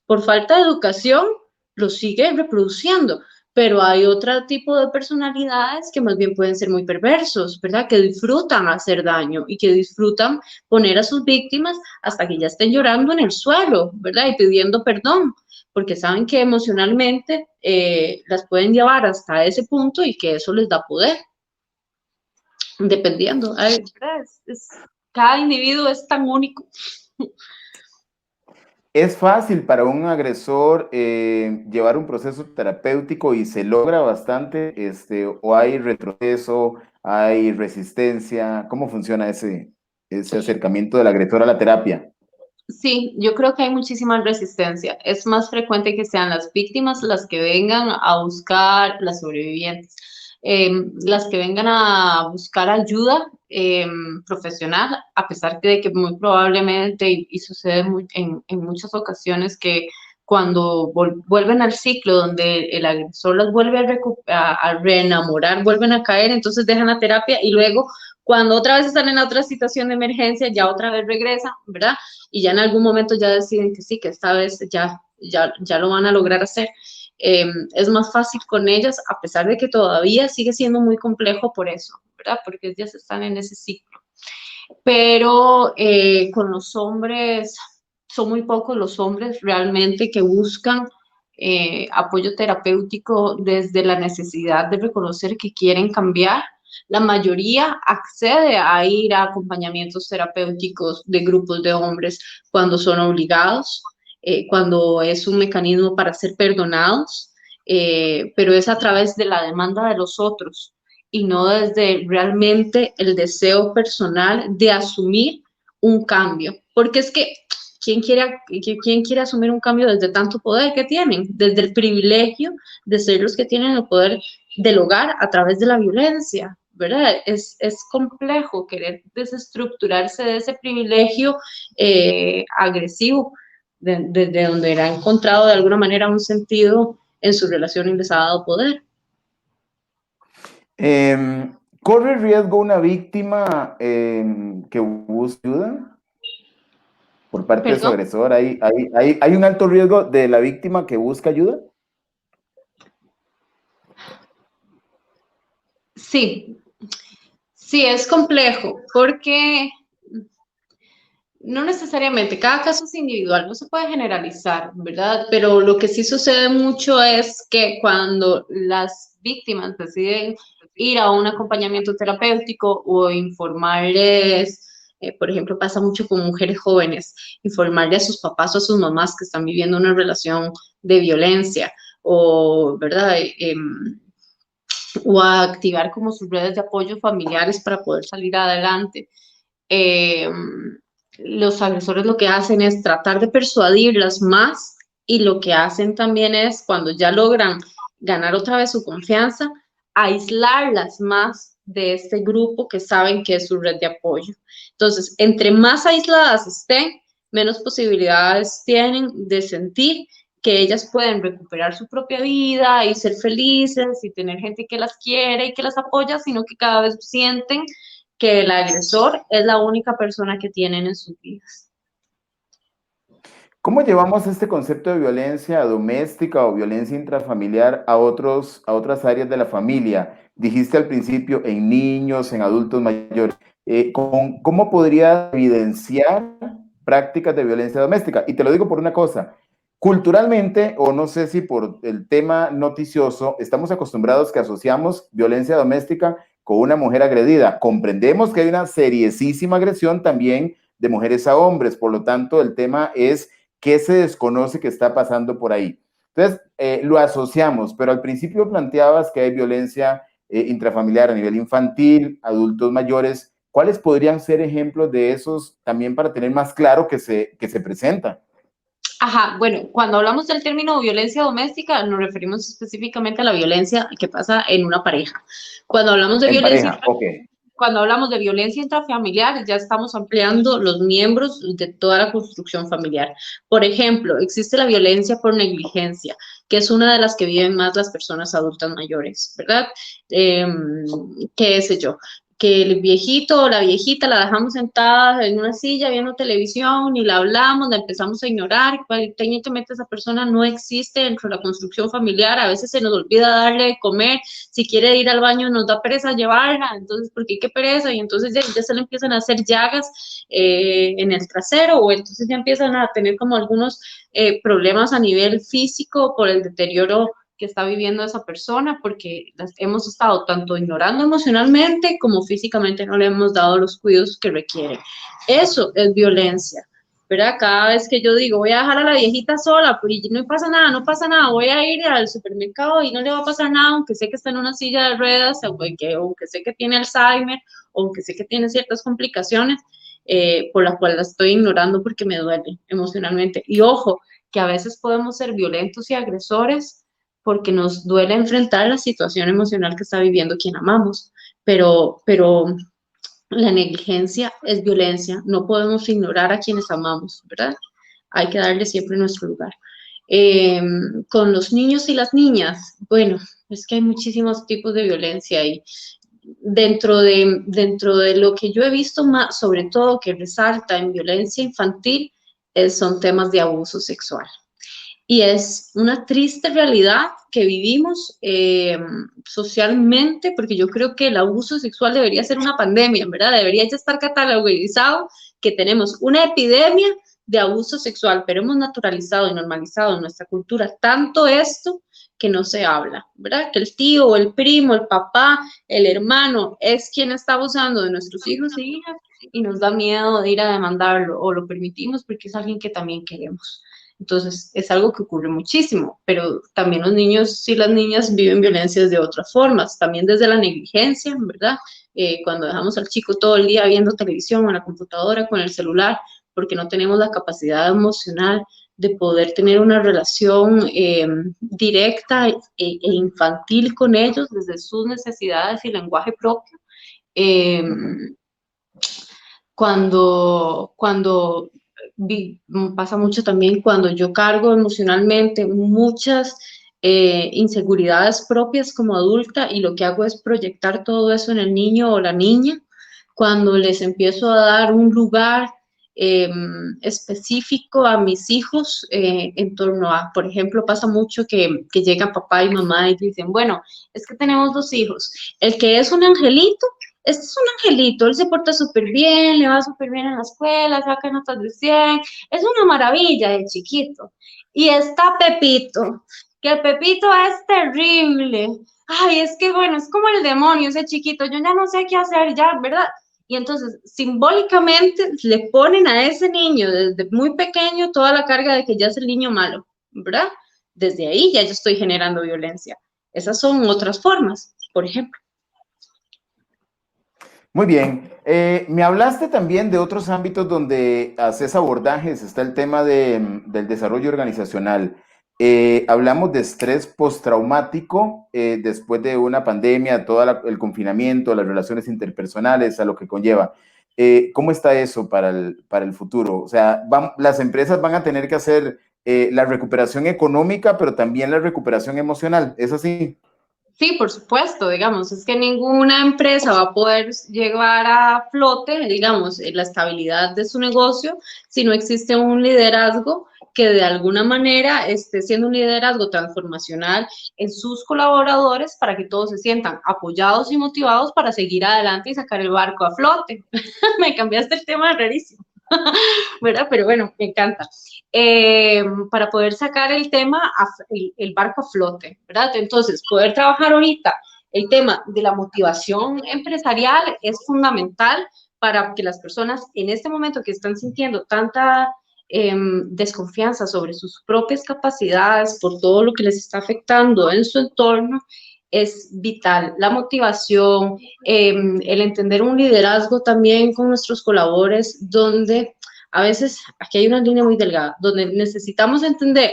por falta de educación, lo sigue reproduciendo. Pero hay otro tipo de personalidades que más bien pueden ser muy perversos, ¿verdad? Que disfrutan hacer daño y que disfrutan poner a sus víctimas hasta que ya estén llorando en el suelo, ¿verdad? Y pidiendo perdón, porque saben que emocionalmente las pueden llevar hasta ese punto y que eso les da poder, dependiendo. Ay, ¿verdad? Cada individuo es tan único. Es fácil para un agresor llevar un proceso terapéutico y se logra bastante, o hay retroceso, hay resistencia. ¿Cómo funciona ese acercamiento del agresor a la terapia? Sí, yo creo que hay muchísima resistencia. Es más frecuente que sean las víctimas las que vengan a buscar, las sobrevivientes, las que vengan a buscar ayuda profesional, a pesar de que muy probablemente, y sucede en muchas ocasiones, que cuando vuelven al ciclo donde el agresor las vuelve a reenamorar, vuelven a caer, entonces dejan la terapia y luego cuando otra vez están en otra situación de emergencia, ya otra vez regresan, ¿verdad? Y ya en algún momento ya deciden que sí, que esta vez ya lo van a lograr hacer. Es más fácil con ellas, a pesar de que todavía sigue siendo muy complejo por eso, ¿verdad? Porque ellas están en ese ciclo. Pero con los hombres, son muy pocos los hombres realmente que buscan apoyo terapéutico desde la necesidad de reconocer que quieren cambiar. La mayoría accede a ir a acompañamientos terapéuticos de grupos de hombres cuando son obligados, cuando es un mecanismo para ser perdonados, pero es a través de la demanda de los otros y no desde realmente el deseo personal de asumir un cambio. Porque es que, ¿quién quiere asumir un cambio desde tanto poder que tienen? Desde el privilegio de ser los que tienen el poder del hogar a través de la violencia, ¿verdad? Es complejo querer desestructurarse de ese privilegio agresivo, desde donde era encontrado de alguna manera un sentido en su relación y les ha dado poder. ¿Corre riesgo una víctima que busque ayuda por parte de su Perdón. agresor? ¿Hay un alto riesgo de la víctima que busca ayuda? Sí, sí, es complejo porque no necesariamente, cada caso es individual, no se puede generalizar, ¿verdad? Pero lo que sí sucede mucho es que cuando las víctimas deciden ir a un acompañamiento terapéutico o informarles, por ejemplo, pasa mucho con mujeres jóvenes, informarle a sus papás o a sus mamás que están viviendo una relación de violencia o, ¿verdad? O a activar como sus redes de apoyo familiares para poder salir adelante. eh, los agresores lo que hacen es tratar de persuadirlas más y lo que hacen también es, cuando ya logran ganar otra vez su confianza, aislarlas más de este grupo que saben que es su red de apoyo. Entonces, entre más aisladas estén, menos posibilidades tienen de sentir que ellas pueden recuperar su propia vida y ser felices y tener gente que las quiere y que las apoya, sino que cada vez sienten que el agresor es la única persona que tienen en sus vidas. ¿Cómo llevamos este concepto de violencia doméstica o violencia intrafamiliar a otras áreas de la familia? Dijiste al principio en niños, en adultos mayores. ¿Cómo podría evidenciar prácticas de violencia doméstica? Y te lo digo por una cosa. Culturalmente, o no sé si por el tema noticioso, estamos acostumbrados que asociamos violencia doméstica con una mujer agredida. Comprendemos que hay una seriosísima agresión también de mujeres a hombres, por lo tanto, el tema es qué se desconoce que está pasando por ahí. Entonces, lo asociamos, pero al principio planteabas que hay violencia intrafamiliar a nivel infantil, adultos mayores. ¿Cuáles podrían ser ejemplos de esos también para tener más claro que se presenta? Ajá, bueno, cuando hablamos del término violencia doméstica, nos referimos específicamente a la violencia que pasa en una pareja. Cuando hablamos de En violencia pareja, ok. Cuando hablamos de violencia intrafamiliar, ya estamos ampliando los miembros de toda la construcción familiar. Por ejemplo, existe la violencia por negligencia, que es una de las que viven más las personas adultas mayores, ¿verdad? Eh, ¿Qué sé yo? Que el viejito o la viejita la dejamos sentada en una silla viendo televisión, ni la hablamos, la empezamos a ignorar, técnicamente esa persona no existe dentro de la construcción familiar, a veces se nos olvida darle de comer, si quiere ir al baño nos da pereza llevarla, entonces, ¿por qué qué pereza? Y entonces ya se le empiezan a hacer llagas en el trasero, o entonces ya empiezan a tener como algunos problemas a nivel físico por el deterioro que está viviendo esa persona, porque las hemos estado tanto ignorando emocionalmente como físicamente, no le hemos dado los cuidados que requiere. Eso es violencia. ¿Verdad? Cada vez que yo digo, voy a dejar a la viejita sola, y no pasa nada, no pasa nada, voy a ir al supermercado y no le va a pasar nada, aunque sé que está en una silla de ruedas, aunque sé que tiene Alzheimer, aunque sé que tiene ciertas complicaciones, por las cuales la estoy ignorando porque me duele emocionalmente. Y ojo, que a veces podemos ser violentos y agresores porque nos duele enfrentar la situación emocional que está viviendo quien amamos, pero la negligencia es violencia, no podemos ignorar a quienes amamos, ¿verdad? Hay que darle siempre nuestro lugar. Con los niños y las niñas, bueno, es que hay muchísimos tipos de violencia y dentro de lo que yo he visto más, sobre todo que resalta en violencia infantil, son temas de abuso sexual. Y es una triste realidad que vivimos socialmente, porque yo creo que el abuso sexual debería ser una pandemia, ¿verdad? Debería ya estar catalogizado que tenemos una epidemia de abuso sexual, pero hemos naturalizado y normalizado en nuestra cultura tanto esto que no se habla, ¿verdad? Que el tío, el primo, el papá, el hermano es quien está abusando de nuestros hijos y hijas y nos da miedo de ir a demandarlo o lo permitimos porque es alguien que también queremos. Entonces, es algo que ocurre muchísimo, pero también los niños y las niñas viven violencias de otras formas, también desde la negligencia, ¿verdad? Cuando dejamos al chico todo el día viendo televisión, en la computadora, con el celular, porque no tenemos la capacidad emocional de poder tener una relación directa infantil con ellos desde sus necesidades y lenguaje propio. Eh, cuando pasa mucho también cuando yo cargo emocionalmente muchas inseguridades propias como adulta y lo que hago es proyectar todo eso en el niño o la niña, cuando les empiezo a dar un lugar eh, específico a mis hijos en torno a, por ejemplo, pasa mucho que llega papá y mamá y dicen, bueno, es que tenemos dos hijos, el que es un angelito, este es un angelito, él se porta súper bien, le va súper bien en la escuela, saca notas de 100, es una maravilla de chiquito. Y está Pepito, que el Pepito es terrible. Ay, es que bueno, es como el demonio ese chiquito, yo ya no sé qué hacer ya, ¿verdad? Y entonces, simbólicamente, le ponen a ese niño desde muy pequeño toda la carga de que ya es el niño malo, ¿verdad? Desde ahí ya yo estoy generando violencia. Esas son otras formas, por ejemplo. Muy bien. Me hablaste también de otros ámbitos donde haces abordajes. Está el tema del desarrollo organizacional. Hablamos de estrés postraumático después de una pandemia, todo el confinamiento, las relaciones interpersonales, a lo que conlleva. ¿Cómo está eso para el futuro? O sea, las empresas van a tener que hacer la recuperación económica, pero también la recuperación emocional. ¿Es así? Sí, por supuesto, digamos, es que ninguna empresa va a poder llevar a flote, digamos, la estabilidad de su negocio si no existe un liderazgo que de alguna manera esté siendo un liderazgo transformacional en sus colaboradores para que todos se sientan apoyados y motivados para seguir adelante y sacar el barco a flote. Me cambiaste el tema rarísimo. ¿Verdad? Pero bueno, me encanta. Para poder sacar el tema, el barco a flote, ¿verdad? Entonces, poder trabajar ahorita el tema de la motivación empresarial es fundamental para que las personas en este momento que están sintiendo tanta desconfianza sobre sus propias capacidades por todo lo que les está afectando en su entorno, es vital. La motivación, el entender un liderazgo también con nuestros colaboradores, donde a veces aquí hay una línea muy delgada, donde necesitamos entender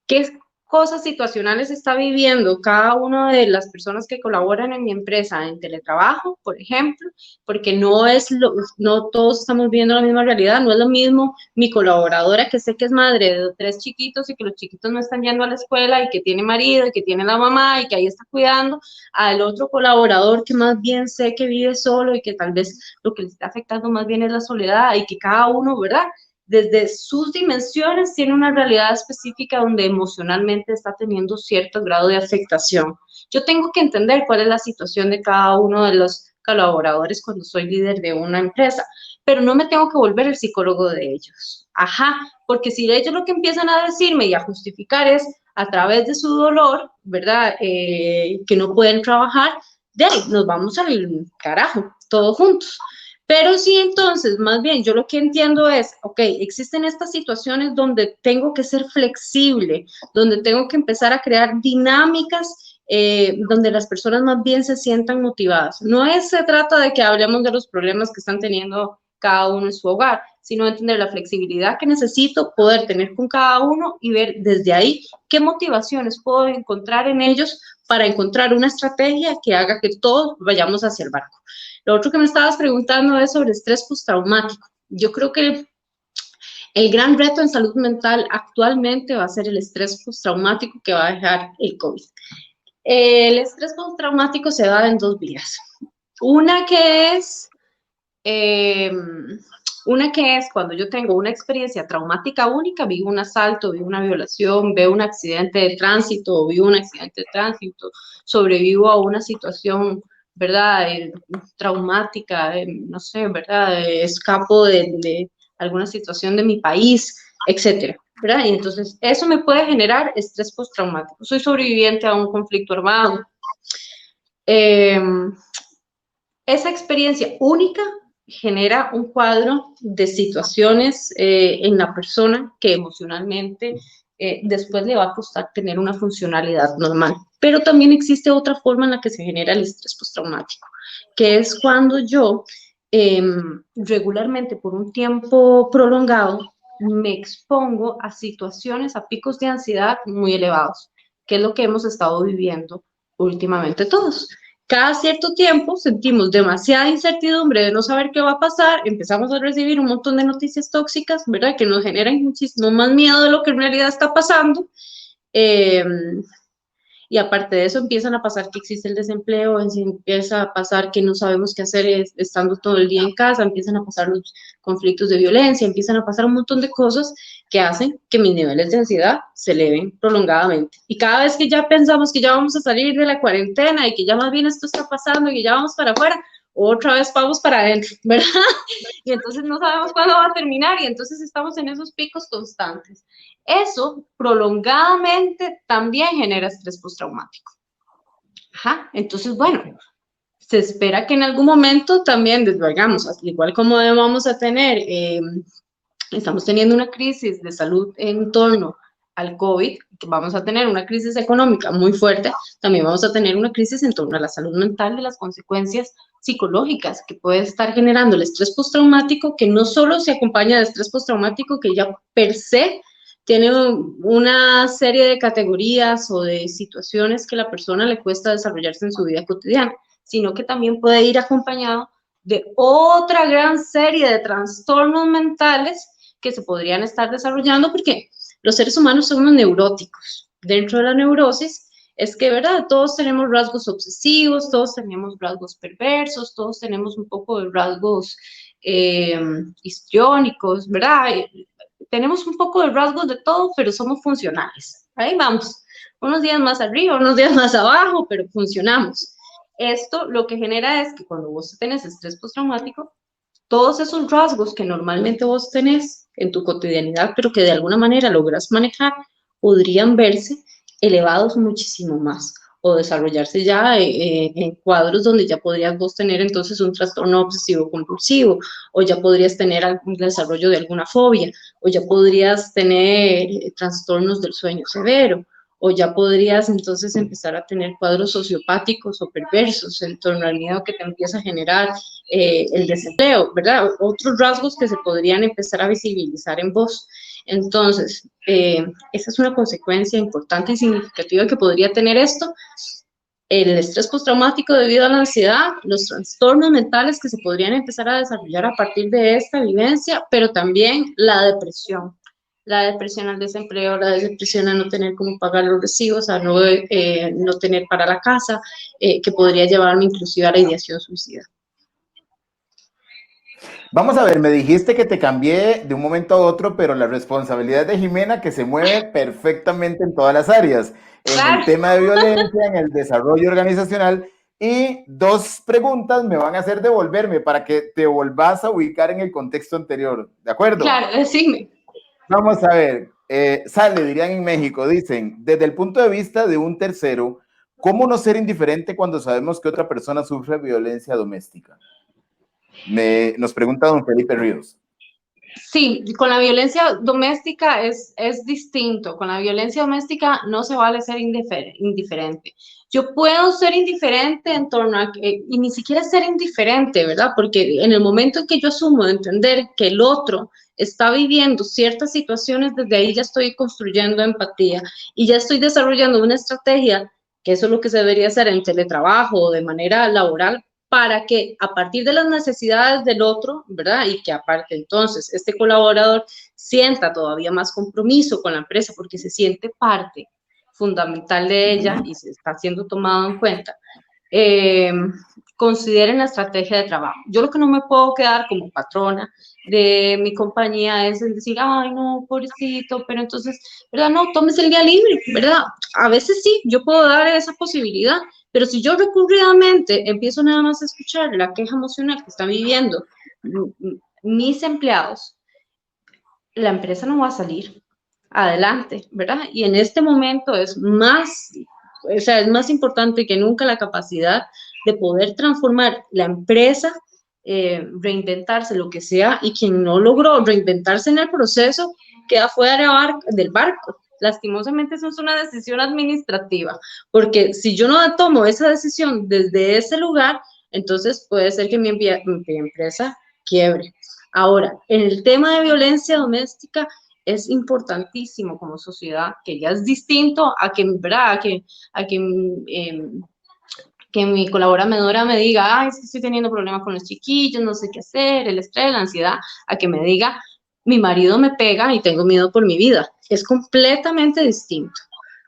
qué cosas situacionales está viviendo cada una de las personas que colaboran en mi empresa en teletrabajo, por ejemplo, porque no todos estamos viendo la misma realidad, no es lo mismo mi colaboradora que sé que es madre de 3 chiquitos y que los chiquitos no están yendo a la escuela y que tiene marido y que tiene la mamá y que ahí está cuidando, al otro colaborador que más bien sé que vive solo y que tal vez lo que le está afectando más bien es la soledad y que cada uno, ¿verdad? Desde sus dimensiones tiene una realidad específica donde emocionalmente está teniendo cierto grado de afectación. Yo tengo que entender cuál es la situación de cada uno de los colaboradores cuando soy líder de una empresa, pero no me tengo que volver el psicólogo de ellos. Ajá, porque si ellos lo que empiezan a decirme y a justificar es a través de su dolor, ¿verdad? Que no pueden trabajar, de ahí nos vamos al carajo, todos juntos. Pero sí, entonces, más bien, yo lo que entiendo es, ok, existen estas situaciones donde tengo que ser flexible, donde tengo que empezar a crear dinámicas donde las personas más bien se sientan motivadas. Se trata de que hablemos de los problemas que están teniendo cada uno en su hogar, sino entender la flexibilidad que necesito poder tener con cada uno y ver desde ahí qué motivaciones puedo encontrar en ellos para encontrar una estrategia que haga que todos vayamos hacia el barco. Lo otro que me estabas preguntando es sobre estrés postraumático. Yo creo que el gran reto en salud mental actualmente va a ser el estrés postraumático que va a dejar el COVID. El estrés postraumático se da en 2 vías. Una que es eh, una que es cuando yo tengo una experiencia traumática única, vivo un asalto, vivo una violación, veo un accidente de tránsito, vivo un accidente de tránsito, sobrevivo a una situación, ¿verdad? Traumática, no sé, ¿verdad? Escapo de alguna situación de mi país, etcétera, ¿verdad? Y entonces eso me puede generar estrés postraumático. Soy sobreviviente a un conflicto armado. Eh, esa experiencia única genera un cuadro de situaciones en la persona que emocionalmente después le va a costar tener una funcionalidad normal. Pero también existe otra forma en la que se genera el estrés postraumático, que es cuando yo regularmente por un tiempo prolongado me expongo a situaciones, a picos de ansiedad muy elevados, que es lo que hemos estado viviendo últimamente todos. Cada cierto tiempo sentimos demasiada incertidumbre de no saber qué va a pasar, empezamos a recibir un montón de noticias tóxicas, ¿verdad? Que nos generan muchísimo más miedo de lo que en realidad está pasando. Eh, y aparte de eso empiezan a pasar que existe el desempleo, empieza a pasar que no sabemos qué hacer estando todo el día en casa, empiezan a pasar los conflictos de violencia, empiezan a pasar un montón de cosas que hacen que mis niveles de ansiedad se eleven prolongadamente. Y cada vez que ya pensamos que ya vamos a salir de la cuarentena y que ya más bien esto está pasando y que ya vamos para afuera, otra vez vamos para adentro, ¿verdad? Y entonces no sabemos cuándo va a terminar y entonces estamos en esos picos constantes. Eso prolongadamente también genera estrés postraumático. Ajá, entonces, bueno, se espera que en algún momento también desvalgamos, igual como vamos a tener, estamos teniendo una crisis de salud en torno al COVID, que vamos a tener una crisis económica muy fuerte, también vamos a tener una crisis en torno a la salud mental, de las consecuencias psicológicas que puede estar generando el estrés postraumático, que no solo se acompaña de estrés postraumático, que ya per se tiene una serie de categorías o de situaciones que a la persona le cuesta desarrollarse en su vida cotidiana, sino que también puede ir acompañado de otra gran serie de trastornos mentales que se podrían estar desarrollando, porque los seres humanos somos neuróticos. Dentro de la neurosis es que, ¿verdad? Todos tenemos rasgos obsesivos, todos tenemos rasgos perversos, todos tenemos un poco de rasgos histriónicos, ¿verdad? Tenemos un poco de rasgos de todo, pero somos funcionales. Ahí vamos. Unos días más arriba, unos días más abajo, pero funcionamos. Esto lo que genera es que cuando vos tenés estrés postraumático, todos esos rasgos que normalmente vos tenés en tu cotidianidad, pero que de alguna manera logras manejar, podrían verse elevados muchísimo más o desarrollarse ya en cuadros donde ya podrías vos tener entonces un trastorno obsesivo compulsivo, o ya podrías tener algún desarrollo de alguna fobia, o ya podrías tener trastornos del sueño severo, o ya podrías entonces empezar a tener cuadros sociopáticos o perversos en torno al miedo que te empieza a generar el desempleo, ¿verdad? Otros rasgos que se podrían empezar a visibilizar en vos. Entonces, esa es una consecuencia importante y significativa que podría tener esto, el estrés postraumático debido a la ansiedad, los trastornos mentales que se podrían empezar a desarrollar a partir de esta vivencia, pero también la depresión al desempleo, la depresión a no tener cómo pagar los recibos, a no tener para la casa, que podría llevarme inclusive a la ideación suicida. Vamos a ver, me dijiste que te cambié de un momento a otro, pero la responsabilidad de Jimena, que se mueve perfectamente en todas las áreas, en el Claro. tema de violencia, en el desarrollo organizacional, y dos preguntas me van a hacer devolverme para que te volvás a ubicar en el contexto anterior, ¿de acuerdo? Claro, decime. Vamos a ver, sale, dirían en México, dicen, desde el punto de vista de un tercero, ¿cómo no ser indiferente cuando sabemos que otra persona sufre violencia doméstica? Nos pregunta don Felipe Ríos. Sí, con la violencia doméstica es distinto. Con la violencia doméstica no se vale ser indiferente. Yo puedo ser indiferente en torno a que, y ni siquiera ser indiferente, ¿verdad? Porque en el momento en que yo asumo de entender que el otro está viviendo ciertas situaciones, desde ahí ya estoy construyendo empatía y ya estoy desarrollando una estrategia, que eso es lo que se debería hacer en teletrabajo o de manera laboral, para que a partir de las necesidades del otro, ¿verdad? Y que aparte entonces este colaborador sienta todavía más compromiso con la empresa porque se siente parte fundamental de ella y se está siendo tomado en cuenta, consideren la estrategia de trabajo. Yo lo que no me puedo quedar como patrona de mi compañía es el decir, ay, no, pobrecito, pero entonces, ¿verdad? No, tómese el día libre, ¿verdad? A veces sí, yo puedo dar esa posibilidad, pero si yo recurridamente empiezo nada más a escuchar la queja emocional que están viviendo mis empleados, la empresa no va a salir adelante, ¿verdad? Y en este momento es más, o sea, es más importante que nunca la capacidad de poder transformar la empresa, reinventarse, lo que sea, y quien no logró reinventarse en el proceso queda fuera del barco. Lastimosamente eso es una decisión administrativa, porque si yo no tomo esa decisión desde ese lugar, entonces puede ser que mi empresa quiebre. Ahora, en el tema de violencia doméstica, es importantísimo como sociedad, que ya es distinto a que, ¿verdad? Que mi colaboradora me diga, ay, es que estoy teniendo problemas con los chiquillos, no sé qué hacer, el estrés, la ansiedad, a que me diga, mi marido me pega y tengo miedo por mi vida. Es completamente distinto.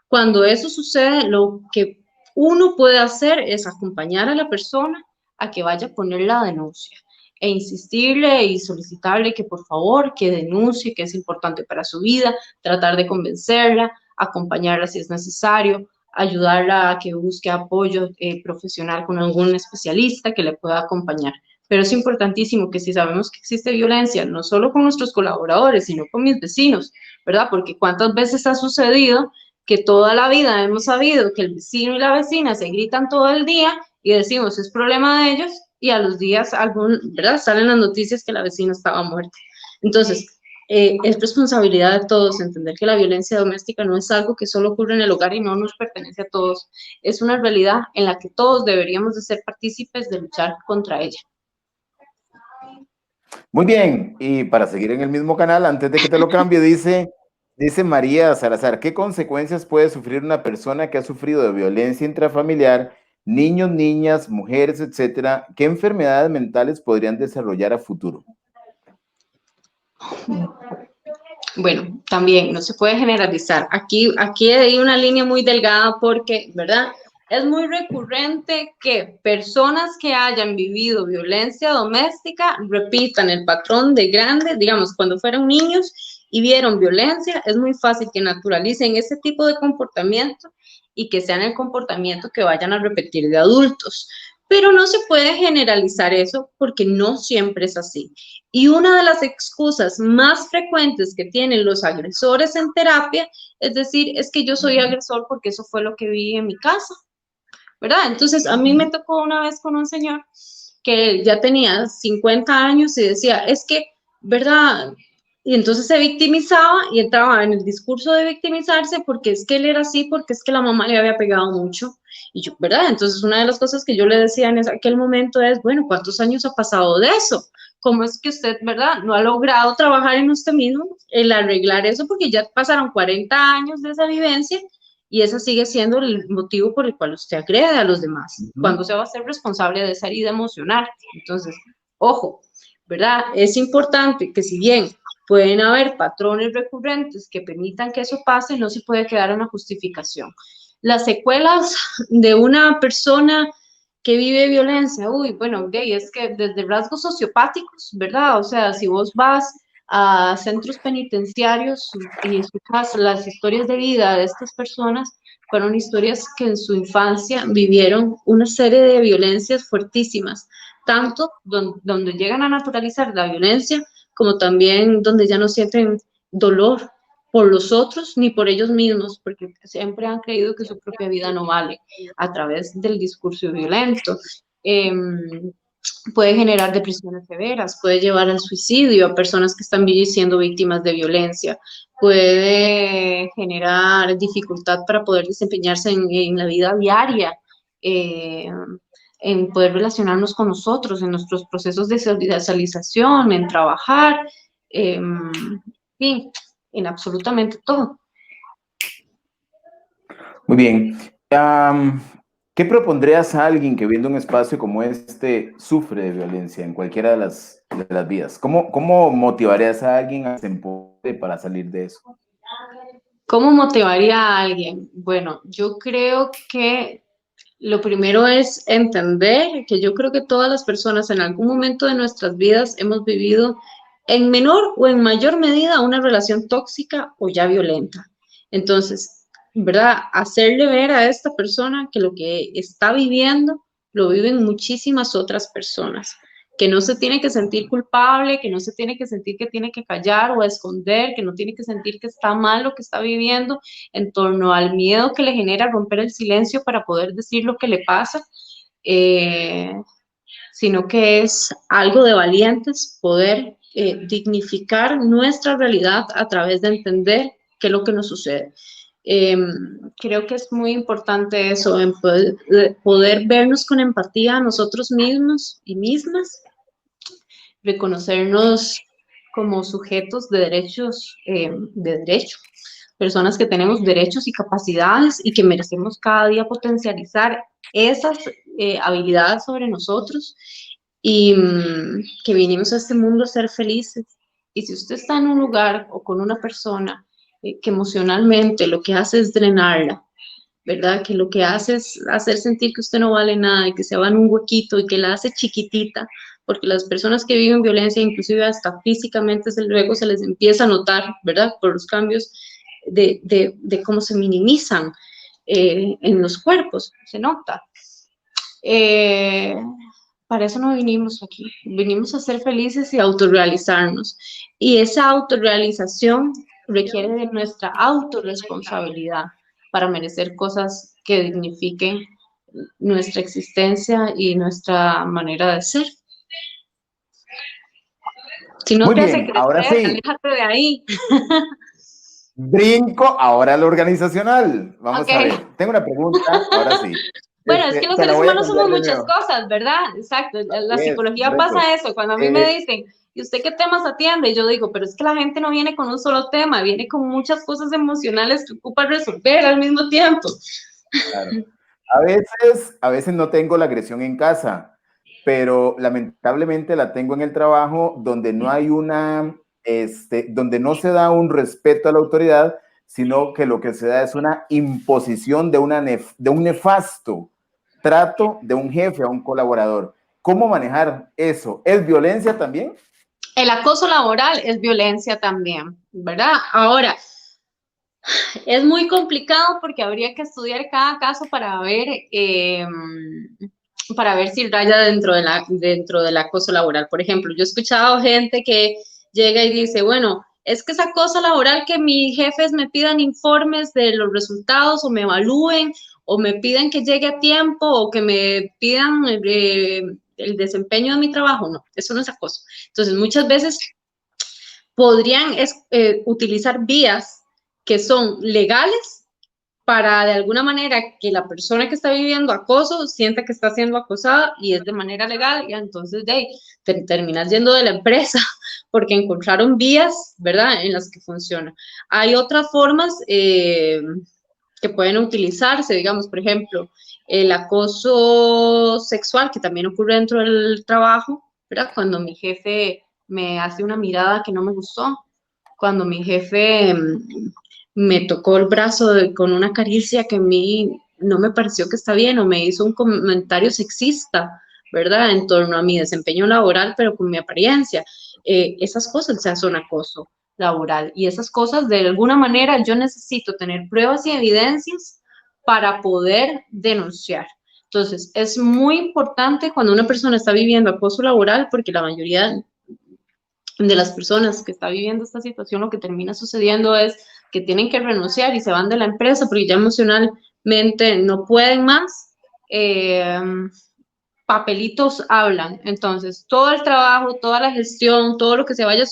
Cuando eso sucede, lo que uno puede hacer es acompañar a la persona a que vaya a poner la denuncia e insistirle y solicitarle que por favor que denuncie, que es importante para su vida, tratar de convencerla, acompañarla si es necesario, ayudarla a que busque apoyo profesional con algún especialista que le pueda acompañar. Pero es importantísimo que si sabemos que existe violencia, no solo con nuestros colaboradores, sino con mis vecinos, ¿verdad? Porque cuántas veces ha sucedido que toda la vida hemos sabido que el vecino y la vecina se gritan todo el día y decimos es problema de ellos, y a los días, ¿verdad? Salen las noticias que la vecina estaba muerta. Entonces, es responsabilidad de todos entender que la violencia doméstica no es algo que solo ocurre en el hogar y no nos pertenece a todos. Es una realidad en la que todos deberíamos de ser partícipes de luchar contra ella. Muy bien, y para seguir en el mismo canal, antes de que te lo cambie, dice María Salazar, ¿qué consecuencias puede sufrir una persona que ha sufrido de violencia intrafamiliar, niños, niñas, mujeres, etcétera? ¿Qué enfermedades mentales podrían desarrollar a futuro? Bueno, también no se puede generalizar. Aquí hay una línea muy delgada porque, ¿verdad? Es muy recurrente que personas que hayan vivido violencia doméstica repitan el patrón de grandes, digamos, cuando fueron niños y vieron violencia, es muy fácil que naturalicen ese tipo de comportamiento y que sean el comportamiento que vayan a repetir de adultos. Pero no se puede generalizar eso porque no siempre es así. Y una de las excusas más frecuentes que tienen los agresores en terapia es decir, es que yo soy agresor porque eso fue lo que vi en mi casa, ¿verdad? Entonces, a mí me tocó una vez con un señor que ya tenía 50 años y decía, es que, ¿verdad? Y entonces se victimizaba y entraba en el discurso de victimizarse porque es que él era así, porque es que la mamá le había pegado mucho. Y yo, ¿verdad? Entonces, una de las cosas que yo le decía en aquel momento es, bueno, ¿cuántos años ha pasado de eso? ¿Cómo es que usted, verdad, no ha logrado trabajar en usted mismo, el arreglar eso? Porque ya pasaron 40 años de esa vivencia y ese sigue siendo el motivo por el cual usted agrede a los demás. ¿Cuándo se va a ser responsable de esa herida emocional? Entonces, ojo, ¿verdad? Es importante que si bien pueden haber patrones recurrentes que permitan que eso pase, no se puede quedar una justificación. Las secuelas de una persona que vive violencia, uy, bueno, gay, es que desde rasgos sociopáticos, ¿verdad? O sea, si vos vas a centros penitenciarios y escuchas las historias de vida de estas personas, fueron historias que en su infancia vivieron una serie de violencias fuertísimas, tanto donde llegan a naturalizar la violencia, como también donde ya no sienten dolor por los otros ni por ellos mismos, porque siempre han creído que su propia vida no vale a través del discurso violento. Puede generar depresiones severas, puede llevar al suicidio a personas que están siendo víctimas de violencia, puede generar dificultad para poder desempeñarse en la vida diaria, en poder relacionarnos con nosotros, en nuestros procesos de socialización, en trabajar, en absolutamente todo. Muy bien. ¿Qué propondrías a alguien que viendo un espacio como este sufre de violencia en cualquiera de las vías? ¿Cómo motivarías a alguien a que se empodere para salir de eso? ¿Cómo motivaría a alguien? Bueno, yo creo que lo primero es entender que yo creo que todas las personas en algún momento de nuestras vidas hemos vivido en menor o en mayor medida una relación tóxica o ya violenta. Entonces, ¿verdad? Hacerle ver a esta persona que lo que está viviendo lo viven muchísimas otras personas, que no se tiene que sentir culpable, que no se tiene que sentir que tiene que callar o esconder, que no tiene que sentir que está mal lo que está viviendo en torno al miedo que le genera romper el silencio para poder decir lo que le pasa, eh, sino que es algo de valientes poder dignificar nuestra realidad a través de entender qué es lo que nos sucede. Creo que es muy importante eso, en poder vernos con empatía a nosotros mismos y mismas, reconocernos como sujetos de derechos, de derecho, personas que tenemos derechos y capacidades y que merecemos cada día potencializar esas habilidades sobre nosotros y que vinimos a este mundo a ser felices. Y si usted está en un lugar o con una persona que emocionalmente lo que hace es drenarla, ¿verdad? Que lo que hace es hacer sentir que usted no vale nada y que se va en un huequito y que la hace chiquitita, porque las personas que viven violencia, inclusive hasta físicamente, luego se les empieza a notar, ¿verdad? Por los cambios de cómo se minimizan en los cuerpos, se nota. Para eso no vinimos aquí, vinimos a ser felices y a autorrealizarnos. Y esa autorrealización requiere de nuestra autorresponsabilidad para merecer cosas que dignifiquen nuestra existencia y nuestra manera de ser. Si no Muy te hace bien, ahora crecer, sí, aléjate de ahí. brinco ahora a lo organizacional. Ok. Vamos a ver, tengo una pregunta, ahora sí. Bueno, es que los Te la seres voy a humanos cambiar somos de muchas nuevo. cosas, ¿verdad? Exacto. La Así es, psicología correcto. pasa eso. Cuando a mí me Eh, dicen, ¿y usted qué temas atiende? Yo digo, pero es que la gente no viene con un solo tema, viene con muchas cosas emocionales que ocupa resolver al mismo tiempo. claro. A veces no tengo la agresión en casa, pero lamentablemente la tengo en el trabajo donde no hay donde no se da un respeto a la autoridad, sino que lo que se da es una imposición de, de un nefasto trato de un jefe a un colaborador. ¿Cómo manejar eso? ¿Es violencia también? El acoso laboral es violencia también, ¿verdad? Ahora, es muy complicado porque habría que estudiar cada caso para ver si raya dentro del acoso laboral. Por ejemplo, yo he escuchado gente que llega y dice, bueno, es que es acoso laboral que mis jefes me pidan informes de los resultados o me evalúen o me pidan que llegue a tiempo o que me pidan el desempeño de mi trabajo. No, eso no es acoso. Entonces, muchas veces podrían utilizar vías que son legales para de alguna manera que la persona que está viviendo acoso sienta que está siendo acosada y es de manera legal y entonces de ahí terminas yendo de la empresa porque encontraron vías, ¿verdad?, en las que funciona. Hay otras formas que pueden utilizarse, digamos, por ejemplo, el acoso sexual que también ocurre dentro del trabajo, ¿verdad? Cuando mi jefe me hace una mirada que no me gustó, cuando mi jefe me tocó el brazo con una caricia que a mí no me pareció que está bien o me hizo un comentario sexista, ¿verdad? En torno a mi desempeño laboral, pero con mi apariencia. Esas cosas se hacen acoso laboral y esas cosas de alguna manera yo necesito tener pruebas y evidencias para poder denunciar. Entonces, es muy importante cuando una persona está viviendo acoso laboral, porque la mayoría de las personas que está viviendo esta situación, lo que termina sucediendo es que tienen que renunciar y se van de la empresa porque ya emocionalmente no pueden más. Eh, Papelitos hablan. Entonces, todo el trabajo, toda la gestión, todo lo que se vaya a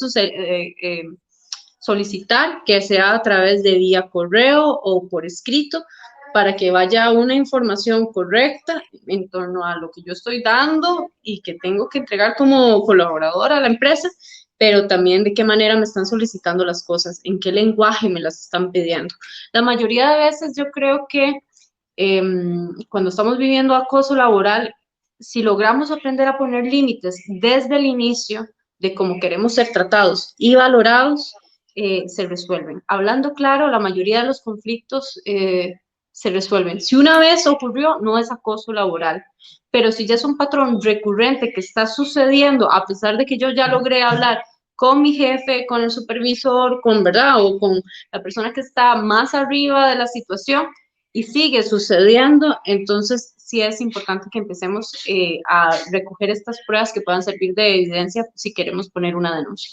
solicitar, que sea a través de vía correo o por escrito, para que vaya una información correcta en torno a lo que yo estoy dando y que tengo que entregar como colaboradora a la empresa, pero también de qué manera me están solicitando las cosas, en qué lenguaje me las están pidiendo. La mayoría de veces yo creo que cuando estamos viviendo acoso laboral, si logramos aprender a poner límites desde el inicio de cómo queremos ser tratados y valorados, se resuelven. Hablando claro, la mayoría de los conflictos se resuelven. Si una vez ocurrió, no es acoso laboral, pero si ya es un patrón recurrente que está sucediendo, a pesar de que yo ya logré hablar con mi jefe, con el supervisor, con, ¿verdad? O con la persona que está más arriba de la situación y sigue sucediendo, entonces sí es importante que empecemos a recoger estas pruebas que puedan servir de evidencia si queremos poner una denuncia.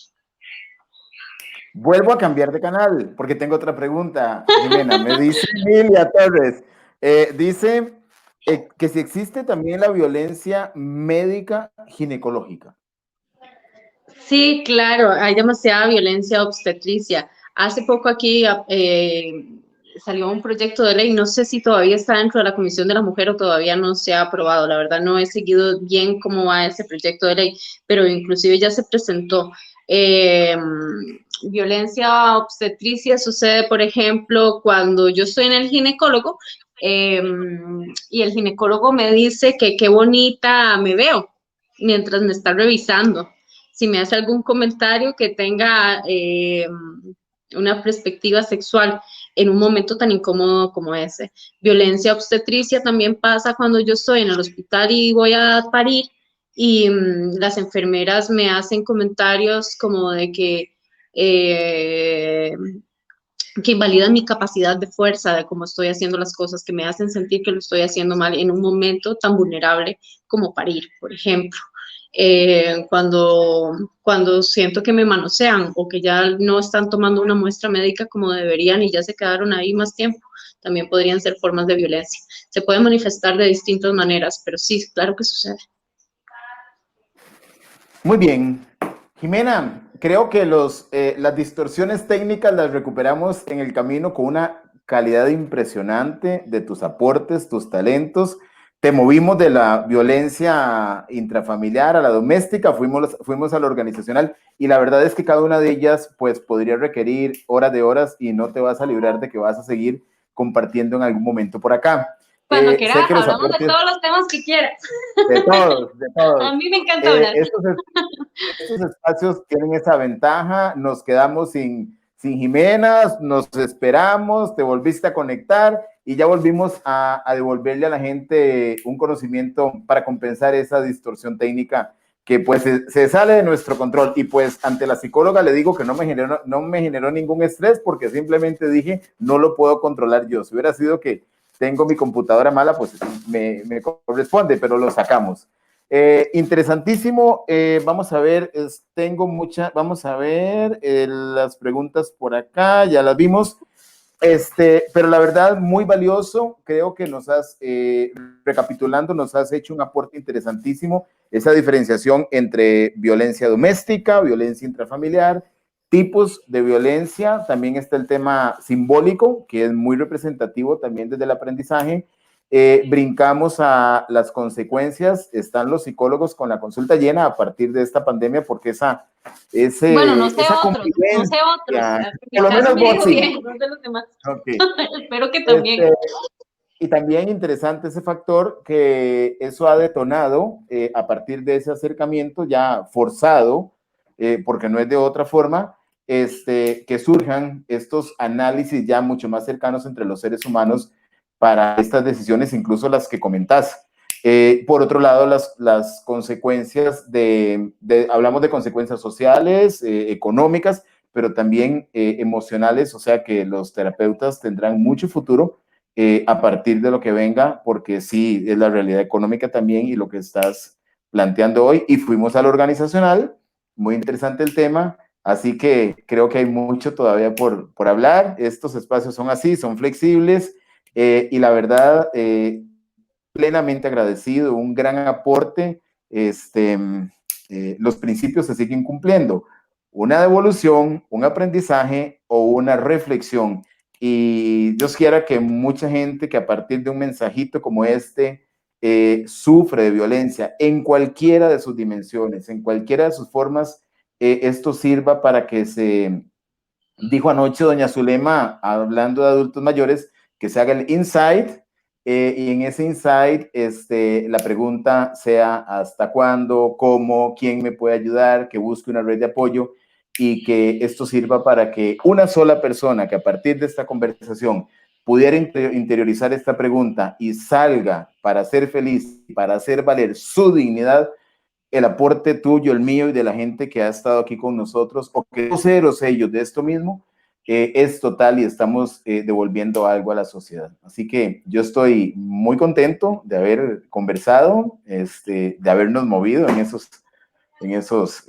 Vuelvo a cambiar de canal porque tengo otra pregunta, Jimena. Me dice Emilia Torres, dice que si existe también la violencia médica ginecológica. Sí, claro, hay demasiada violencia obstetricia. Hace poco aquí salió un proyecto de ley, no sé si todavía está dentro de la Comisión de la Mujer o todavía no se ha aprobado, la verdad no he seguido bien cómo va ese proyecto de ley, pero inclusive ya se presentó. Eh, Violencia obstetricia sucede, por ejemplo, cuando yo estoy en el ginecólogo eh, y el ginecólogo me dice que qué bonita me veo mientras me está revisando. Si me hace algún comentario que tenga una perspectiva sexual en un momento tan incómodo como ese. Violencia obstetricia también pasa cuando yo estoy en el hospital y voy a parir y las enfermeras me hacen comentarios como de eh, que invalidan mi capacidad de fuerza, de cómo estoy haciendo las cosas, que me hacen sentir que lo estoy haciendo mal en un momento tan vulnerable como parir, por ejemplo. Cuando siento que me manosean o que ya no están tomando una muestra médica como deberían y ya se quedaron ahí más tiempo, también podrían ser formas de violencia. Se puede manifestar de distintas maneras, pero sí, claro que sucede. Muy bien. Jimena, creo que las distorsiones técnicas las recuperamos en el camino con una calidad impresionante de tus aportes, tus talentos. Te movimos de la violencia intrafamiliar a la doméstica, fuimos a la organizacional y la verdad es que cada una de ellas pues podría requerir horas de horas y no te vas a librar de que vas a seguir compartiendo en algún momento por acá. Cuando Sé quieras, que los hablamos de aportes todos los temas que quieras. de todos, de A todos. mí me encanta hablar. Estos espacios tienen esa ventaja, nos quedamos sin Jimena, nos esperamos, te volviste a conectar y ya volvimos a devolverle a la gente un conocimiento para compensar esa distorsión técnica que pues se sale de nuestro control y pues ante la psicóloga le digo que no me generó ningún estrés porque simplemente dije no lo puedo controlar yo. Si hubiera sido que tengo mi computadora mala, pues me corresponde, pero lo sacamos. Interesantísimo. Vamos a ver, vamos a ver las preguntas por acá, ya las vimos. Pero la verdad, muy valioso. Creo que recapitulando, nos has hecho un aporte interesantísimo. Esa diferenciación entre violencia doméstica, violencia intrafamiliar, tipos de violencia. También está el tema simbólico, que es muy representativo también desde el aprendizaje. Brincamos a las consecuencias. Están los psicólogos con la consulta llena a partir de esta pandemia, porque Bueno, no sé esa otros, no sé otros. por lo Casi menos me vos digo sí. bien, no sé los demás. Okay. Espero que también. Y también interesante ese factor que eso ha detonado a partir de ese acercamiento ya forzado, porque no es de otra forma, que surjan estos análisis ya mucho más cercanos entre los seres humanos para estas decisiones, incluso las que comentás. Por otro lado, las consecuencias hablamos de consecuencias sociales, económicas, pero también emocionales, o sea que los terapeutas tendrán mucho futuro a partir de lo que venga, porque sí, es la realidad económica también y lo que estás planteando hoy. Y fuimos al organizacional, muy interesante el tema, así que creo que hay mucho todavía por hablar. Estos espacios son así, son flexibles y la verdad, plenamente agradecido, un gran aporte. Los principios se siguen cumpliendo. Una devolución, un aprendizaje o una reflexión. Y Dios quiera que mucha gente que a partir de un mensajito como este sufre de violencia en cualquiera de sus dimensiones, en cualquiera de sus formas, esto sirva para que dijo anoche doña Zulema, hablando de adultos mayores, que se haga el insight y en ese insight la pregunta sea hasta cuándo, cómo, quién me puede ayudar, que busque una red de apoyo y que esto sirva para que una sola persona que a partir de esta conversación pudiera interiorizar esta pregunta y salga para ser feliz, para hacer valer su dignidad, el aporte tuyo, el mío y de la gente que ha estado aquí con nosotros o que no sé los sellos de esto mismo, es total y estamos devolviendo algo a la sociedad. Así que yo estoy muy contento de haber conversado, de habernos movido en esos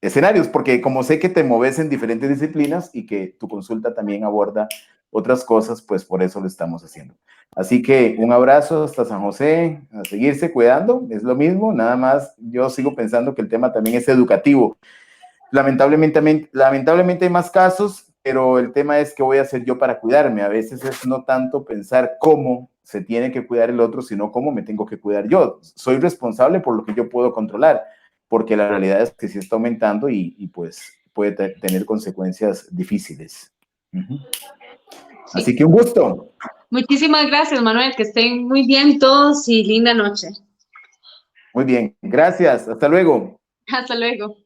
escenarios, porque como sé que te moves en diferentes disciplinas y que tu consulta también aborda otras cosas, pues por eso lo estamos haciendo. Así que un abrazo hasta San José, a seguirse cuidando, es lo mismo, nada más yo sigo pensando que el tema también es educativo. Lamentablemente hay más casos, pero el tema es qué voy a hacer yo para cuidarme. A veces es no tanto pensar cómo se tiene que cuidar el otro, sino cómo me tengo que cuidar yo. Soy responsable por lo que yo puedo controlar, porque la realidad es que sí está aumentando y pues puede tener consecuencias difíciles. Sí. Así que un gusto. Muchísimas gracias, Manuel. Que estén muy bien todos y linda noche. Muy bien, gracias. Hasta luego. Hasta luego.